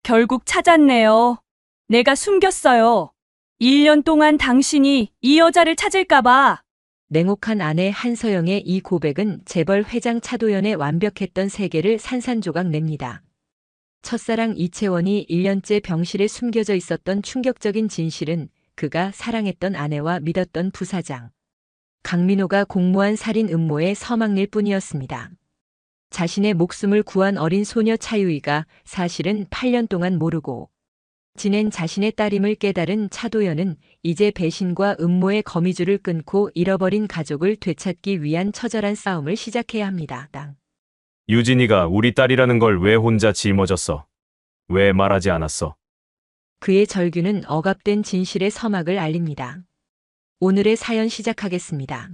결국 찾았네요. 내가 숨겼어요. 1년 동안 당신이 이 여자를 찾을까봐. 냉혹한 아내 한서영의 이 고백은 재벌 회장 차도연의 완벽했던 세계를 산산조각 냅니다. 첫사랑 이채원이 1년째 병실에 숨겨져 있었던 충격적인 진실은 그가 사랑했던 아내와 믿었던 부사장 강민호가 공모한 살인 음모의 서막일 뿐이었습니다. 자신의 목숨을 구한 어린 소녀 차유이가 사실은 8년 동안 모르고 지낸 자신의 딸임을 깨달은 차도연은 이제 배신과 음모의 거미줄을 끊고 잃어버린 가족을 되찾기 위한 처절한 싸움을 시작해야 합니다. 유진이가 우리 딸이라는 걸 왜 혼자 짊어졌어? 왜 말하지 않았어? 그의 절규는 억압된 진실의 서막을 알립니다. 오늘의 사연 시작하겠습니다.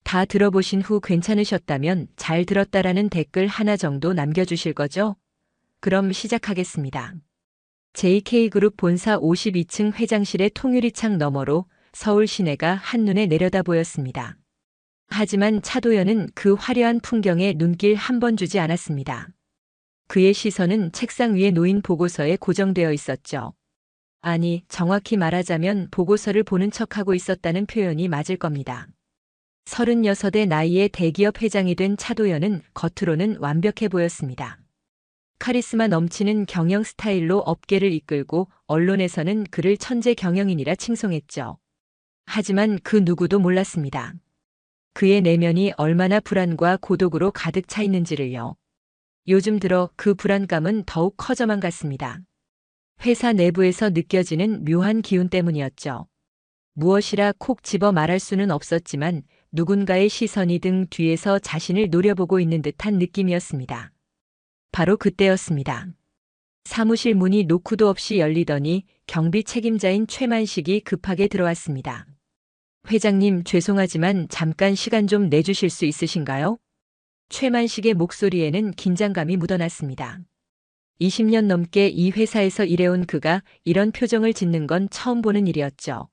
다 들어보신 후 괜찮으셨다면 잘 들었다라는 댓글 하나 정도 남겨주실 거죠? 그럼 시작하겠습니다. JK그룹 본사 52층 회장실의 통유리창 너머로 서울 시내가 한눈에 내려다 보였습니다. 하지만 차도연은 그 화려한 풍경에 눈길 한 번 주지 않았습니다. 그의 시선은 책상 위에 놓인 보고서에 고정되어 있었죠. 아니, 정확히 말하자면 보고서를 보는 척하고 있었다는 표현이 맞을 겁니다. 36의 나이에 대기업 회장이 된 차도연은 겉으로는 완벽해 보였습니다. 카리스마 넘치는 경영 스타일로 업계를 이끌고 언론에서는 그를 천재 경영인이라 칭송했죠. 하지만 그 누구도 몰랐습니다. 그의 내면이 얼마나 불안과 고독으로 가득 차 있는지를요. 요즘 들어 그 불안감은 더욱 커져만 갔습니다. 회사 내부에서 느껴지는 묘한 기운 때문이었죠. 무엇이라 콕 집어 말할 수는 없었지만 누군가의 시선이 등 뒤에서 자신을 노려보고 있는 듯한 느낌이었습니다. 바로 그때였습니다. 사무실 문이 노크도 없이 열리더니 경비 책임자인 최만식이 급하게 들어왔습니다. 회장님, 죄송하지만 잠깐 시간 좀 내주실 수 있으신가요? 최만식의 목소리에는 긴장감이 묻어났습니다. 20년 넘게 이 회사에서 일해온 그가 이런 표정을 짓는 건 처음 보는 일이었죠.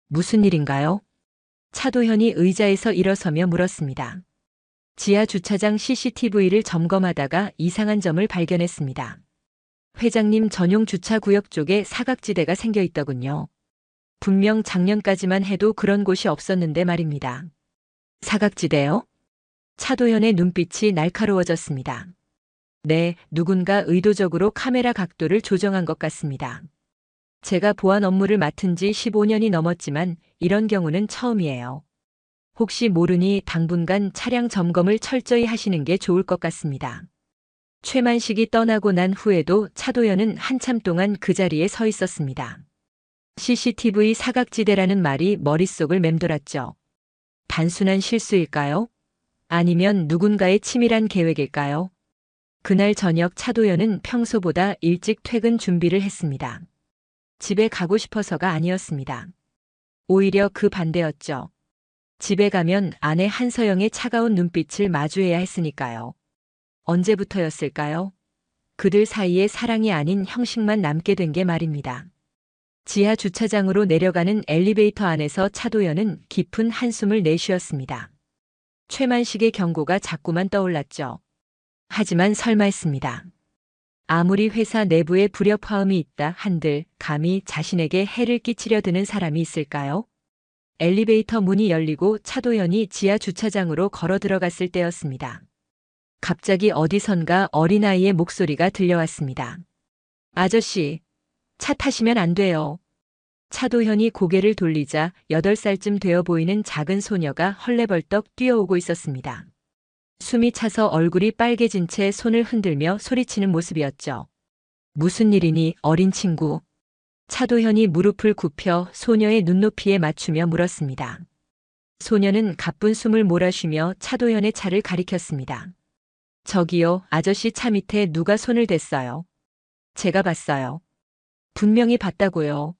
무슨 일인가요? 차도현이 의자에서 일어서며 물었습니다. 지하 주차장 CCTV를 점검하다가 이상한 점을 발견했습니다. 회장님 전용 주차구역 쪽에 사각지대가 생겨 있더군요. 분명 작년까지만 해도 그런 곳이 없었는데 말입니다. 사각지대요? 차도현의 눈빛이 날카로워졌습니다. 네, 누군가 의도적으로 카메라 각도를 조정한 것 같습니다. 제가 보안 업무를 맡은 지 15년이 넘었지만 이런 경우는 처음이에요. 혹시 모르니 당분간 차량 점검을 철저히 하시는 게 좋을 것 같습니다. 최만식이 떠나고 난 후에도 차도연은 한참 동안 그 자리에 서 있었습니다. CCTV 사각지대라는 말이 머릿속을 맴돌았죠. 단순한 실수일까요? 아니면 누군가의 치밀한 계획일까요? 그날 저녁 차도연은 평소보다 일찍 퇴근 준비를 했습니다. 집에 가고 싶어서가 아니었습니다. 오히려 그 반대였죠. 집에 가면 아내 한서영의 차가운 눈빛을 마주해야 했으니까요. 언제부터였을까요? 그들 사이에 사랑이 아닌 형식만 남게 된 게 말입니다. 지하 주차장으로 내려가는 엘리베이터 안에서 차도연은 깊은 한숨을 내쉬었습니다. 최만식의 경고가 자꾸만 떠올랐죠. 하지만 설마 했습니다. 아무리 회사 내부에 불협화음이 있다 한들 감히 자신에게 해를 끼치려 드는 사람이 있을까요? 엘리베이터 문이 열리고 차도연이 지하 주차장으로 걸어 들어갔을 때였습니다. 갑자기 어디선가 어린아이의 목소리가 들려왔습니다. 아저씨, 차 타시면 안 돼요. 차도현이 고개를 돌리자 8살쯤 되어 보이는 작은 소녀가 헐레벌떡 뛰어오고 있었습니다. 숨이 차서 얼굴이 빨개진 채 손을 흔들며 소리치는 모습이었죠. 무슨 일이니, 어린 친구? 차도현이 무릎을 굽혀 소녀의 눈높이에 맞추며 물었습니다. 소녀는 가쁜 숨을 몰아쉬며 차도현의 차를 가리켰습니다. 저기요, 아저씨 차 밑에 누가 손을 댔어요. 제가 봤어요. 분명히 봤다고요.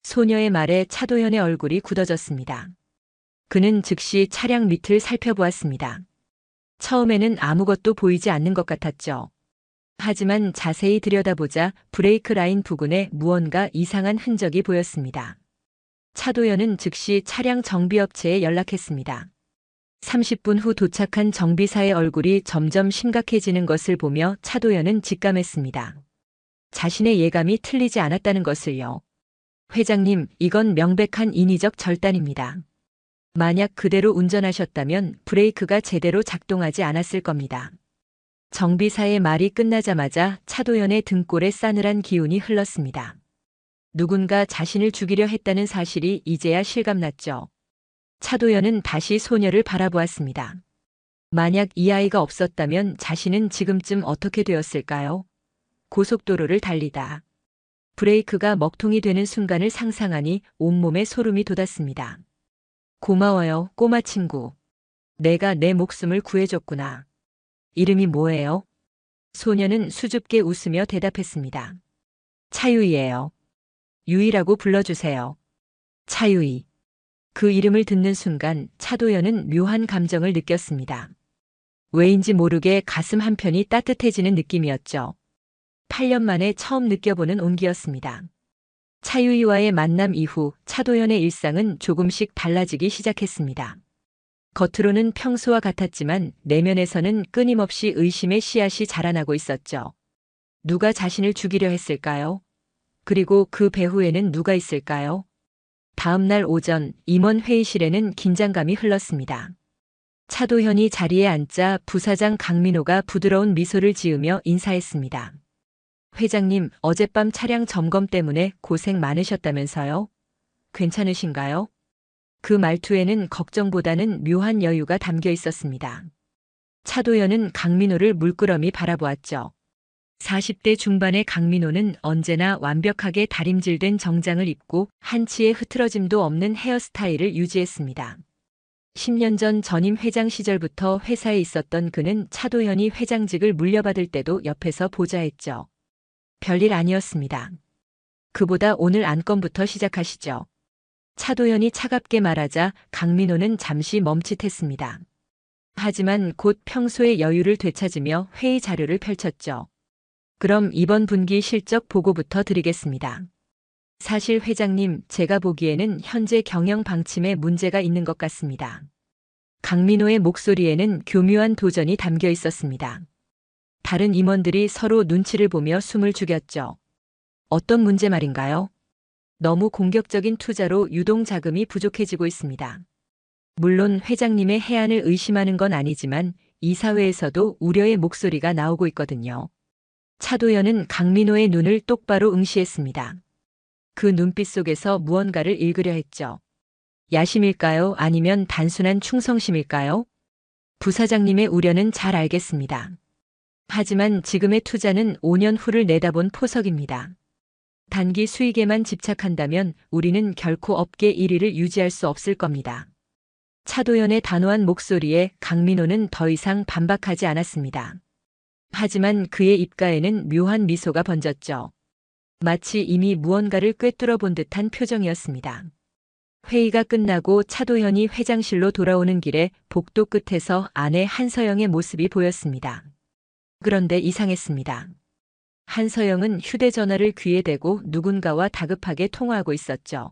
소녀의 말에 차도현의 얼굴이 굳어졌습니다. 그는 즉시 차량 밑을 살펴보았습니다. 처음에는 아무것도 보이지 않는 것 같았죠. 하지만 자세히 들여다보자 브레이크 라인 부근에 무언가 이상한 흔적이 보였습니다. 차도연은 즉시 차량 정비업체에 연락했습니다. 30분 후 도착한 정비사의 얼굴이 점점 심각해지는 것을 보며 차도연은 직감했습니다. 자신의 예감이 틀리지 않았다는 것을요. 회장님, 이건 명백한 인위적 절단입니다. 만약 그대로 운전하셨다면 브레이크가 제대로 작동하지 않았을 겁니다. 정비사의 말이 끝나자마자 차도연의 등골에 싸늘한 기운이 흘렀습니다. 누군가 자신을 죽이려 했다는 사실이 이제야 실감났죠. 차도연은 다시 소녀를 바라보았습니다. 만약 이 아이가 없었다면 자신은 지금쯤 어떻게 되었을까요? 고속도로를 달리다. 브레이크가 먹통이 되는 순간을 상상하니 온몸에 소름이 돋았습니다. 고마워요, 꼬마 친구. 내가 내 목숨을 구해줬구나. 이름이 뭐예요? 소녀는 수줍게 웃으며 대답했습니다. 차유이예요. 유이라고 불러주세요. 차유이. 그 이름을 듣는 순간 차도연은 묘한 감정을 느꼈습니다. 왜인지 모르게 가슴 한편이 따뜻해지는 느낌이었죠. 8년 만에 처음 느껴보는 온기였습니다. 차유이와의 만남 이후 차도연의 일상은 조금씩 달라지기 시작했습니다. 겉으로는 평소와 같았지만 내면에서는 끊임없이 의심의 씨앗이 자라나고 있었죠. 누가 자신을 죽이려 했을까요? 그리고 그 배후에는 누가 있을까요? 다음 날 오전 임원 회의실에는 긴장감이 흘렀습니다. 차도현이 자리에 앉자 부사장 강민호가 부드러운 미소를 지으며 인사했습니다. 회장님, 어젯밤 차량 점검 때문에 고생 많으셨다면서요? 괜찮으신가요? 그 말투에는 걱정보다는 묘한 여유가 담겨 있었습니다. 차도연은 강민호를 물끄러미 바라보았죠. 40대 중반의 강민호는 언제나 완벽하게 다림질된 정장을 입고 한치의 흐트러짐도 없는 헤어스타일을 유지했습니다. 10년 전 전임 회장 시절부터 회사에 있었던 그는 차도현이 회장직을 물려받을 때도 옆에서 보좌했죠. 별일 아니었습니다. 그보다 오늘 안건부터 시작하시죠. 차도현이 차갑게 말하자 강민호는 잠시 멈칫했습니다. 하지만 곧 평소의 여유를 되찾으며 회의 자료를 펼쳤죠. 그럼 이번 분기 실적 보고부터 드리겠습니다. 사실 회장님, 제가 보기에는 현재 경영 방침에 문제가 있는 것 같습니다. 강민호의 목소리에는 교묘한 도전이 담겨 있었습니다. 다른 임원들이 서로 눈치를 보며 숨을 죽였죠. 어떤 문제 말인가요? 너무 공격적인 투자로 유동 자금이 부족해지고 있습니다. 물론 회장님의 해안을 의심하는 건 아니지만 이사회에서도 우려의 목소리가 나오고 있거든요. 차도연은 강민호의 눈을 똑바로 응시했습니다. 그 눈빛 속에서 무언가를 읽으려 했죠. 야심일까요? 아니면 단순한 충성심일까요? 부사장님의 우려는 잘 알겠습니다. 하지만 지금의 투자는 5년 후를 내다본 포석입니다. 단기 수익에만 집착한다면 우리는 결코 업계 1위를 유지할 수 없을 겁니다. 차도연의 단호한 목소리에 강민호는 더 이상 반박하지 않았습니다. 하지만 그의 입가에는 묘한 미소가 번졌죠. 마치 이미 무언가를 꿰뚫어 본 듯한 표정이었습니다. 회의가 끝나고 차도현이 회장실로 돌아오는 길에 복도 끝에서 아내 한서영의 모습이 보였습니다. 그런데 이상했습니다. 한서영은 휴대전화를 귀에 대고 누군가와 다급하게 통화하고 있었죠.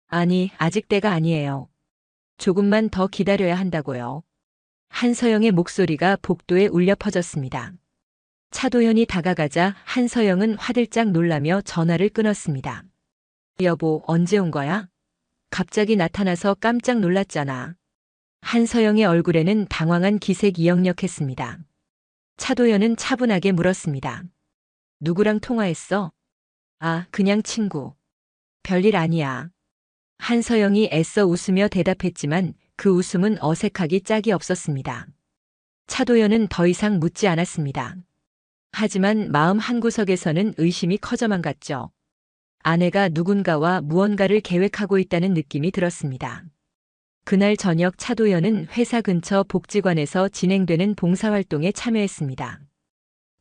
아니, 아직 때가 아니에요. 조금만 더 기다려야 한다고요. 한서영의 목소리가 복도에 울려 퍼졌습니다. 차도현이 다가가자 한서영은 화들짝 놀라며 전화를 끊었습니다. 여보, 언제 온 거야? 갑자기 나타나서 깜짝 놀랐잖아. 한서영의 얼굴에는 당황한 기색이 역력했습니다. 차도현은 차분하게 물었습니다. 누구랑 통화했어? 아, 그냥 친구. 별일 아니야. 한서영이 애써 웃으며 대답했지만 그 웃음은 어색하기 짝이 없었습니다. 차도현은 더 이상 묻지 않았습니다. 하지만 마음 한구석에서는 의심이 커져만 갔죠. 아내가 누군가와 무언가를 계획하고 있다는 느낌이 들었습니다. 그날 저녁 차도연은 회사 근처 복지관에서 진행되는 봉사활동에 참여했습니다.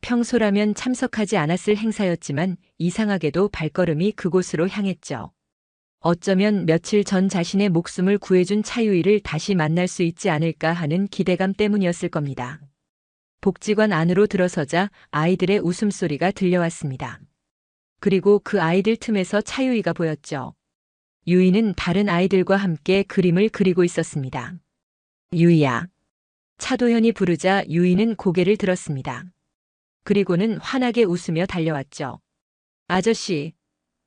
평소라면 참석하지 않았을 행사였지만 이상하게도 발걸음이 그곳으로 향했죠. 어쩌면 며칠 전 자신의 목숨을 구해준 차유이를 다시 만날 수 있지 않을까 하는 기대감 때문이었을 겁니다. 복지관 안으로 들어서자 아이들의 웃음소리가 들려왔습니다. 그리고 그 아이들 틈에서 차유이가 보였죠. 유이는 다른 아이들과 함께 그림을 그리고 있었습니다. 유이야. 차도현이 부르자 유이는 고개를 들었습니다. 그리고는 환하게 웃으며 달려왔죠. 아저씨,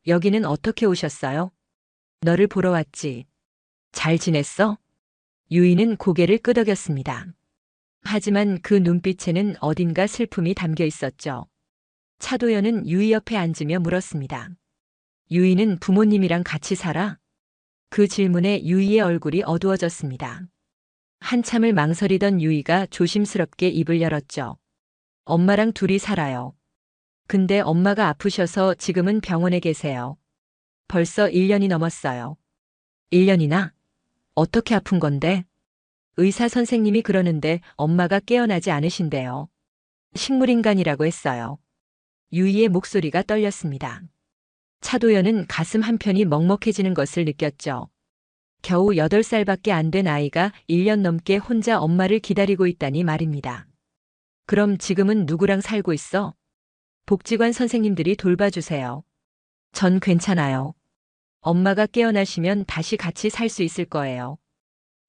여기는 어떻게 오셨어요? 너를 보러 왔지. 잘 지냈어? 유이는 고개를 끄덕였습니다. 하지만 그 눈빛에는 어딘가 슬픔이 담겨 있었죠. 차도연은 유이 옆에 앉으며 물었습니다. 유이는 부모님이랑 같이 살아? 그 질문에 유이의 얼굴이 어두워졌습니다. 한참을 망설이던 유이가 조심스럽게 입을 열었죠. 엄마랑 둘이 살아요. 근데 엄마가 아프셔서 지금은 병원에 계세요. 벌써 1년이 넘었어요. 1년이나? 어떻게 아픈 건데? 의사 선생님이 그러는데 엄마가 깨어나지 않으신대요. 식물인간이라고 했어요. 유이의 목소리가 떨렸습니다. 차도연은 가슴 한편이 먹먹해지는 것을 느꼈죠. 겨우 8살밖에 안 된 아이가 1년 넘게 혼자 엄마를 기다리고 있다니 말입니다. 그럼 지금은 누구랑 살고 있어? 복지관 선생님들이 돌봐주세요. 전 괜찮아요. 엄마가 깨어나시면 다시 같이 살 수 있을 거예요.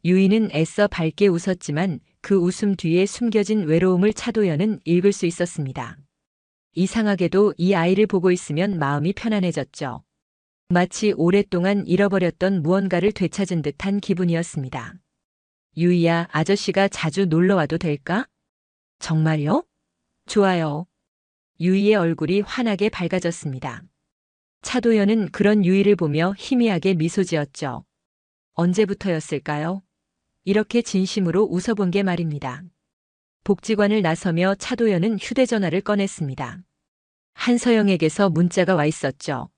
유이는 애써 밝게 웃었지만 그 웃음 뒤에 숨겨진 외로움을 차도연은 읽을 수 있었습니다. 이상하게도 이 아이를 보고 있으면 마음이 편안해졌죠. 마치 오랫동안 잃어버렸던 무언가를 되찾은 듯한 기분이었습니다. 유이야, 아저씨가 자주 놀러 와도 될까? 정말요? 좋아요. 유이의 얼굴이 환하게 밝아졌습니다. 차도연은 그런 유이를 보며 희미하게 미소 지었죠. 언제부터였을까요? 이렇게 진심으로 웃어본 게 말입니다. 복지관을 나서며 차도연은 휴대전화를 꺼냈습니다. 한서영에게서 문자가 와 있었죠.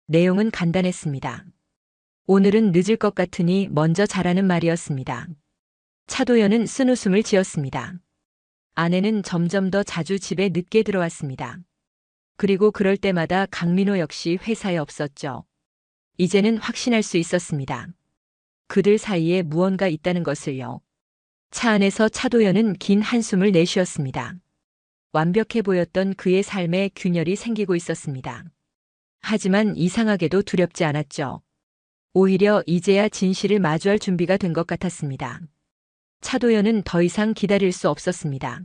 내용은 간단했습니다. 오늘은 늦을 것 같으니 먼저 자라는 말이었습니다. 차도연은 쓴웃음을 지었습니다. 아내는 점점 더 자주 집에 늦게 들어왔습니다. 그리고 그럴 때마다 강민호 역시 회사에 없었죠. 이제는 확신할 수 있었습니다. 그들 사이에 무언가 있다는 것을요. 차 안에서 차도연은 긴 한숨을 내쉬었습니다. 완벽해 보였던 그의 삶에 균열이 생기고 있었습니다. 하지만 이상하게도 두렵지 않았죠. 오히려 이제야 진실을 마주할 준비가 된 것 같았습니다. 차도연은 더 이상 기다릴 수 없었습니다.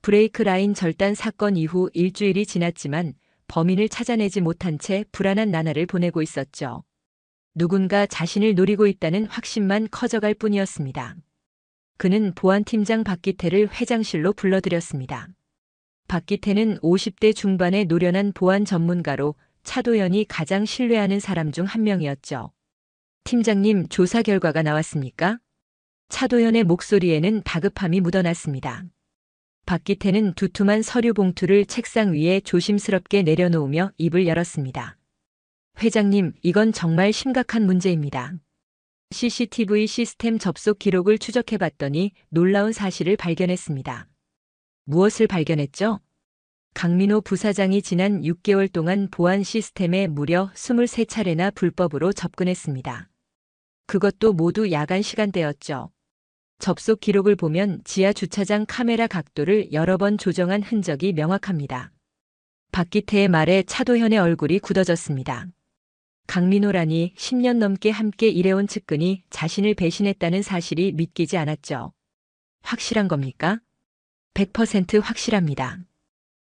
브레이크 라인 절단 사건 이후 일주일이 지났지만 범인을 찾아내지 못한 채 불안한 나날을 보내고 있었죠. 누군가 자신을 노리고 있다는 확신만 커져갈 뿐이었습니다. 그는 보안팀장 박기태를 회장실로 불러들였습니다. 박기태는 50대 중반의 노련한 보안 전문가로 차도연이 가장 신뢰하는 사람 중 한 명이었죠. 팀장님, 조사 결과가 나왔습니까? 차도연의 목소리에는 다급함이 묻어났습니다. 박기태는 두툼한 서류 봉투를 책상 위에 조심스럽게 내려놓으며 입을 열었습니다. 회장님, 이건 정말 심각한 문제입니다. CCTV 시스템 접속 기록을 추적해봤더니 놀라운 사실을 발견했습니다. 무엇을 발견했죠? 강민호 부사장이 지난 6개월 동안 보안 시스템에 무려 23차례나 불법으로 접근했습니다. 그것도 모두 야간 시간대였죠. 접속 기록을 보면 지하 주차장 카메라 각도를 여러 번 조정한 흔적이 명확합니다. 박기태의 말에 차도현의 얼굴이 굳어졌습니다. 강민호라니 10년 넘게 함께 일해온 측근이 자신을 배신했다는 사실이 믿기지 않았죠. 확실한 겁니까? 100% 확실합니다.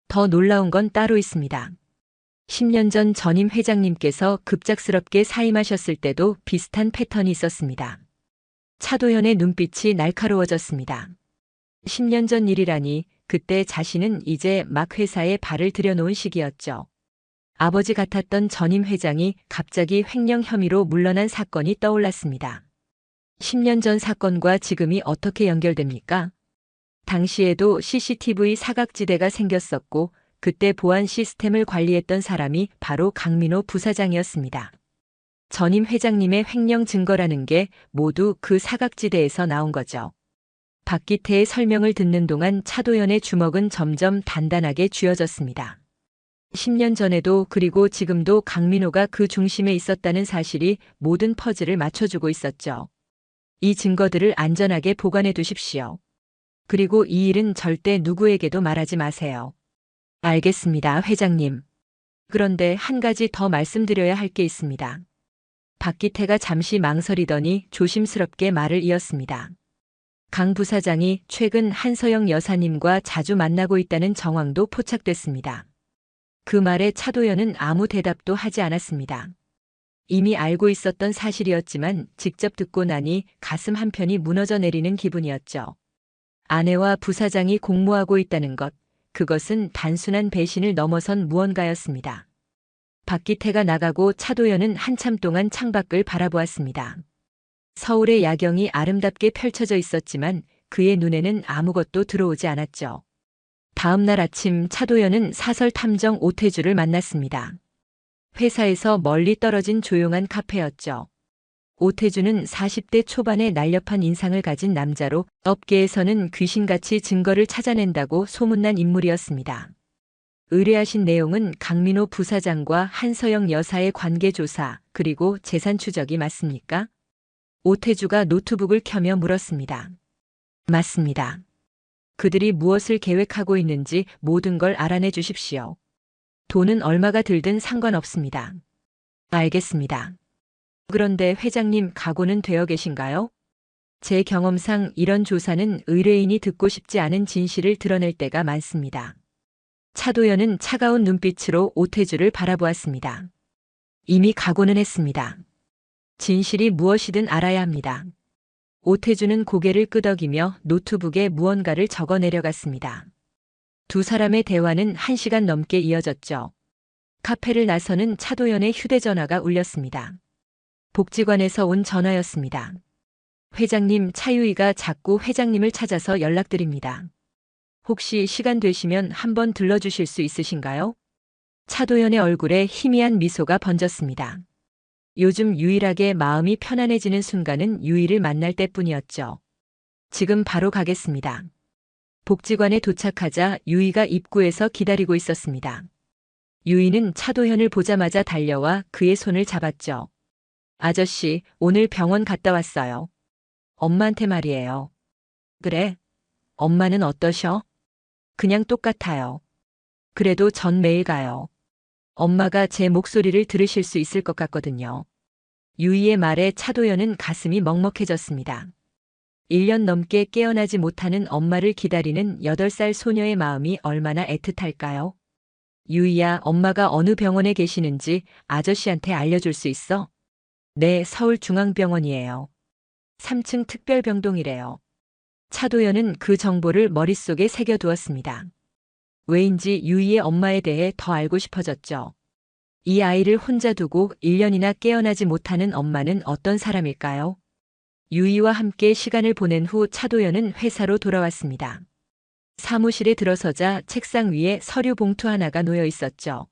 더 놀라운 건 따로 있습니다. 10년 전 전임 회장님께서 급작스럽게 사임하셨을 때도 비슷한 패턴이 있었습니다. 차도현의 눈빛이 날카로워졌습니다. 10년 전 일이라니 그때 자신은 이제 막 회사에 발을 들여놓은 시기였죠. 아버지 같았던 전임 회장이 갑자기 횡령 혐의로 물러난 사건이 떠올랐습니다. 10년 전 사건과 지금이 어떻게 연결됩니까? 당시에도 CCTV 사각지대가 생겼었고 그때 보안 시스템을 관리했던 사람이 바로 강민호 부사장이었습니다. 전임 회장님의 횡령 증거라는 게 모두 그 사각지대에서 나온 거죠. 박기태의 설명을 듣는 동안 차도연의 주먹은 점점 단단하게 쥐어졌습니다. 10년 전에도 그리고 지금도 강민호가 그 중심에 있었다는 사실이 모든 퍼즐을 맞춰주고 있었죠. 이 증거들을 안전하게 보관해 두십시오. 그리고 이 일은 절대 누구에게도 말하지 마세요. 알겠습니다, 회장님. 그런데 한 가지 더 말씀드려야 할 게 있습니다. 박기태가 잠시 망설이더니 조심스럽게 말을 이었습니다. 강 부사장이 최근 한서영 여사님과 자주 만나고 있다는 정황도 포착됐습니다. 그 말에 차도연은 아무 대답도 하지 않았습니다. 이미 알고 있었던 사실이었지만 직접 듣고 나니 가슴 한편이 무너져 내리는 기분이었죠. 아내와 부사장이 공모하고 있다는 것, 그것은 단순한 배신을 넘어선 무언가였습니다. 박기태가 나가고 차도연은 한참 동안 창밖을 바라보았습니다. 서울의 야경이 아름답게 펼쳐져 있었지만 그의 눈에는 아무것도 들어오지 않았죠. 다음 날 아침 차도연은 사설 탐정 오태주를 만났습니다. 회사에서 멀리 떨어진 조용한 카페였죠. 오태주는 40대 초반의 날렵한 인상을 가진 남자로 업계에서는 귀신같이 증거를 찾아낸다고 소문난 인물이었습니다. 의뢰하신 내용은 강민호 부사장과 한서영 여사의 관계 조사 그리고 재산 추적이 맞습니까? 오태주가 노트북을 켜며 물었습니다. 맞습니다. 그들이 무엇을 계획하고 있는지 모든 걸 알아내 주십시오. 돈은 얼마가 들든 상관없습니다. 알겠습니다. 그런데 회장님 각오는 되어 계신가요? 제 경험상 이런 조사는 의뢰인이 듣고 싶지 않은 진실을 드러낼 때가 많습니다. 차도연은 차가운 눈빛으로 오태주를 바라보았습니다. 이미 각오는 했습니다. 진실이 무엇이든 알아야 합니다. 오태주는 고개를 끄덕이며 노트북에 무언가를 적어 내려갔습니다. 두 사람의 대화는 1시간 넘게 이어졌죠. 카페를 나서는 차도연의 휴대전화가 울렸습니다. 복지관에서 온 전화였습니다. 회장님, 차유이가 자꾸 회장님을 찾아서 연락드립니다. 혹시 시간 되시면 한번 들러주실 수 있으신가요? 차도연의 얼굴에 희미한 미소가 번졌습니다. 요즘 유일하게 마음이 편안해지는 순간은 유이를 만날 때뿐이었죠. 지금 바로 가겠습니다. 복지관에 도착하자 유이가 입구에서 기다리고 있었습니다. 유이는 차도현을 보자마자 달려와 그의 손을 잡았죠. 아저씨, 오늘 병원 갔다 왔어요. 엄마한테 말이에요. 그래? 엄마는 어떠셔? 그냥 똑같아요. 그래도 전 매일 가요. 엄마가 제 목소리를 들으실 수 있을 것 같거든요. 유이의 말에 차도연은 가슴이 먹먹해졌습니다. 1년 넘게 깨어나지 못하는 엄마를 기다리는 8살 소녀의 마음이 얼마나 애틋할까요? 유이야, 엄마가 어느 병원에 계시는지 아저씨한테 알려줄 수 있어? 네, 서울중앙병원이에요. 3층 특별병동이래요. 차도연은 그 정보를 머릿속에 새겨두었습니다. 왜인지 유이의 엄마에 대해 더 알고 싶어졌죠. 이 아이를 혼자 두고 1년이나 깨어나지 못하는 엄마는 어떤 사람일까요? 유이와 함께 시간을 보낸 후 차도연은 회사로 돌아왔습니다. 사무실에 들어서자 책상 위에 서류 봉투 하나가 놓여 있었죠.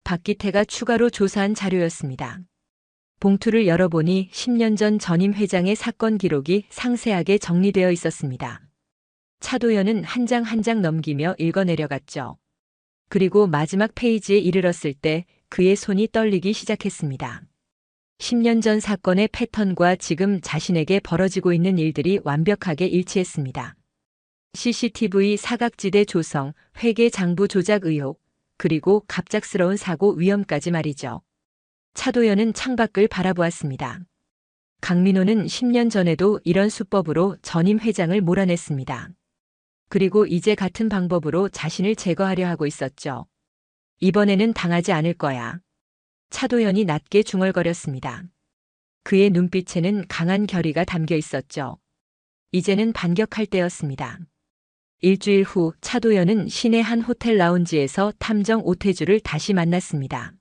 박기태가 추가로 조사한 자료였습니다. 봉투를 열어보니 10년 전 전임 회장의 사건 기록이 상세하게 정리되어 있었습니다. 차도연은 한 장 한 장 넘기며 읽어내려갔죠. 그리고 마지막 페이지에 이르렀을 때 그의 손이 떨리기 시작했습니다. 10년 전 사건의 패턴과 지금 자신에게 벌어지고 있는 일들이 완벽하게 일치했습니다. CCTV 사각지대 조성, 회계 장부 조작 의혹, 그리고 갑작스러운 사고 위험까지 말이죠. 차도연은 창밖을 바라보았습니다. 강민호는 10년 전에도 이런 수법으로 전임 회장을 몰아냈습니다. 그리고 이제 같은 방법으로 자신을 제거하려 하고 있었죠. 이번에는 당하지 않을 거야. 차도연이 낮게 중얼거렸습니다. 그의 눈빛에는 강한 결의가 담겨 있었죠. 이제는 반격할 때였습니다. 일주일 후 차도연은 시내 한 호텔 라운지에서 탐정 오태주를 다시 만났습니다.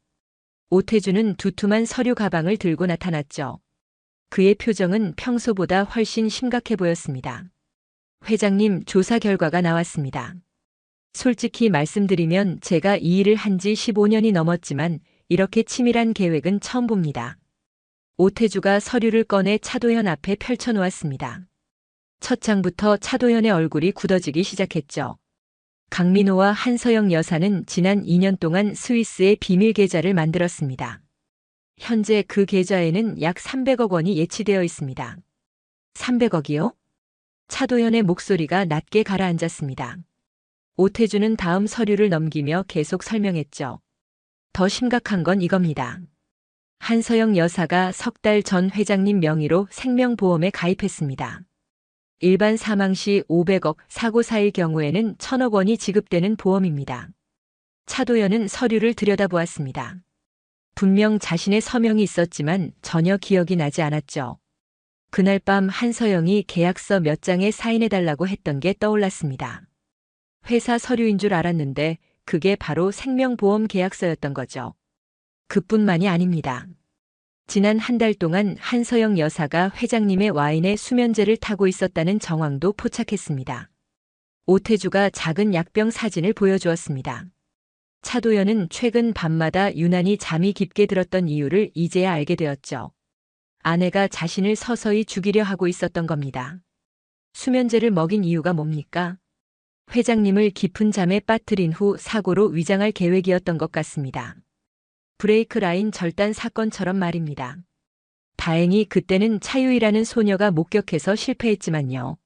오태주는 두툼한 서류 가방을 들고 나타났죠. 그의 표정은 평소보다 훨씬 심각해 보였습니다. 회장님, 조사 결과가 나왔습니다. 솔직히 말씀드리면 제가 이 일을 한 지 15년이 넘었지만 이렇게 치밀한 계획은 처음 봅니다. 오태주가 서류를 꺼내 차도연 앞에 펼쳐놓았습니다. 첫 장부터 차도연의 얼굴이 굳어지기 시작했죠. 강민호와 한서영 여사는 지난 2년 동안 스위스에 비밀 계좌를 만들었습니다. 현재 그 계좌에는 약 300억 원이 예치되어 있습니다. 300억이요? 차도연의 목소리가 낮게 가라앉았습니다. 오태주는 다음 서류를 넘기며 계속 설명했죠. 더 심각한 건 이겁니다. 한서영 여사가 석 달 전 회장님 명의로 생명보험에 가입했습니다. 일반 사망 시 500억, 사고 사일 경우에는 1000억 원이 지급되는 보험입니다. 차도연은 서류를 들여다보았습니다. 분명 자신의 서명이 있었지만 전혀 기억이 나지 않았죠. 그날 밤 한서영이 계약서 몇 장에 사인해달라고 했던 게 떠올랐습니다. 회사 서류인 줄 알았는데 그게 바로 생명보험 계약서였던 거죠. 그뿐만이 아닙니다. 지난 한 달 동안 한서영 여사가 회장님의 와인에 수면제를 타고 있었다는 정황도 포착했습니다. 오태주가 작은 약병 사진을 보여주었습니다. 차도연은 최근 밤마다 유난히 잠이 깊게 들었던 이유를 이제야 알게 되었죠. 아내가 자신을 서서히 죽이려 하고 있었던 겁니다. 수면제를 먹인 이유가 뭡니까? 회장님을 깊은 잠에 빠뜨린 후 사고로 위장할 계획이었던 것 같습니다. 브레이크 라인 절단 사건처럼 말입니다. 다행히 그때는 차유이라는 소녀가 목격해서 실패했지만요.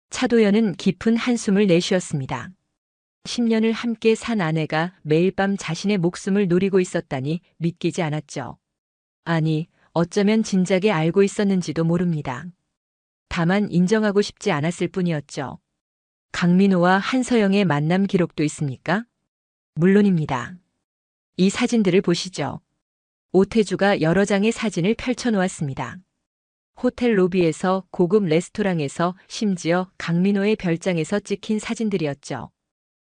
차도연은 깊은 한숨을 내쉬었습니다. 10년을 함께 산 아내가 매일 밤 자신의 목숨을 노리고 있었다니 믿기지 않았죠. 아니, 어쩌면 진작에 알고 있었는지도 모릅니다. 다만 인정하고 싶지 않았을 뿐이었죠. 강민호와 한서영의 만남 기록도 있습니까? 물론입니다. 이 사진들을 보시죠. 오태주가 여러 장의 사진을 펼쳐놓았습니다. 호텔 로비에서 고급 레스토랑에서 심지어 강민호의 별장에서 찍힌 사진들이었죠.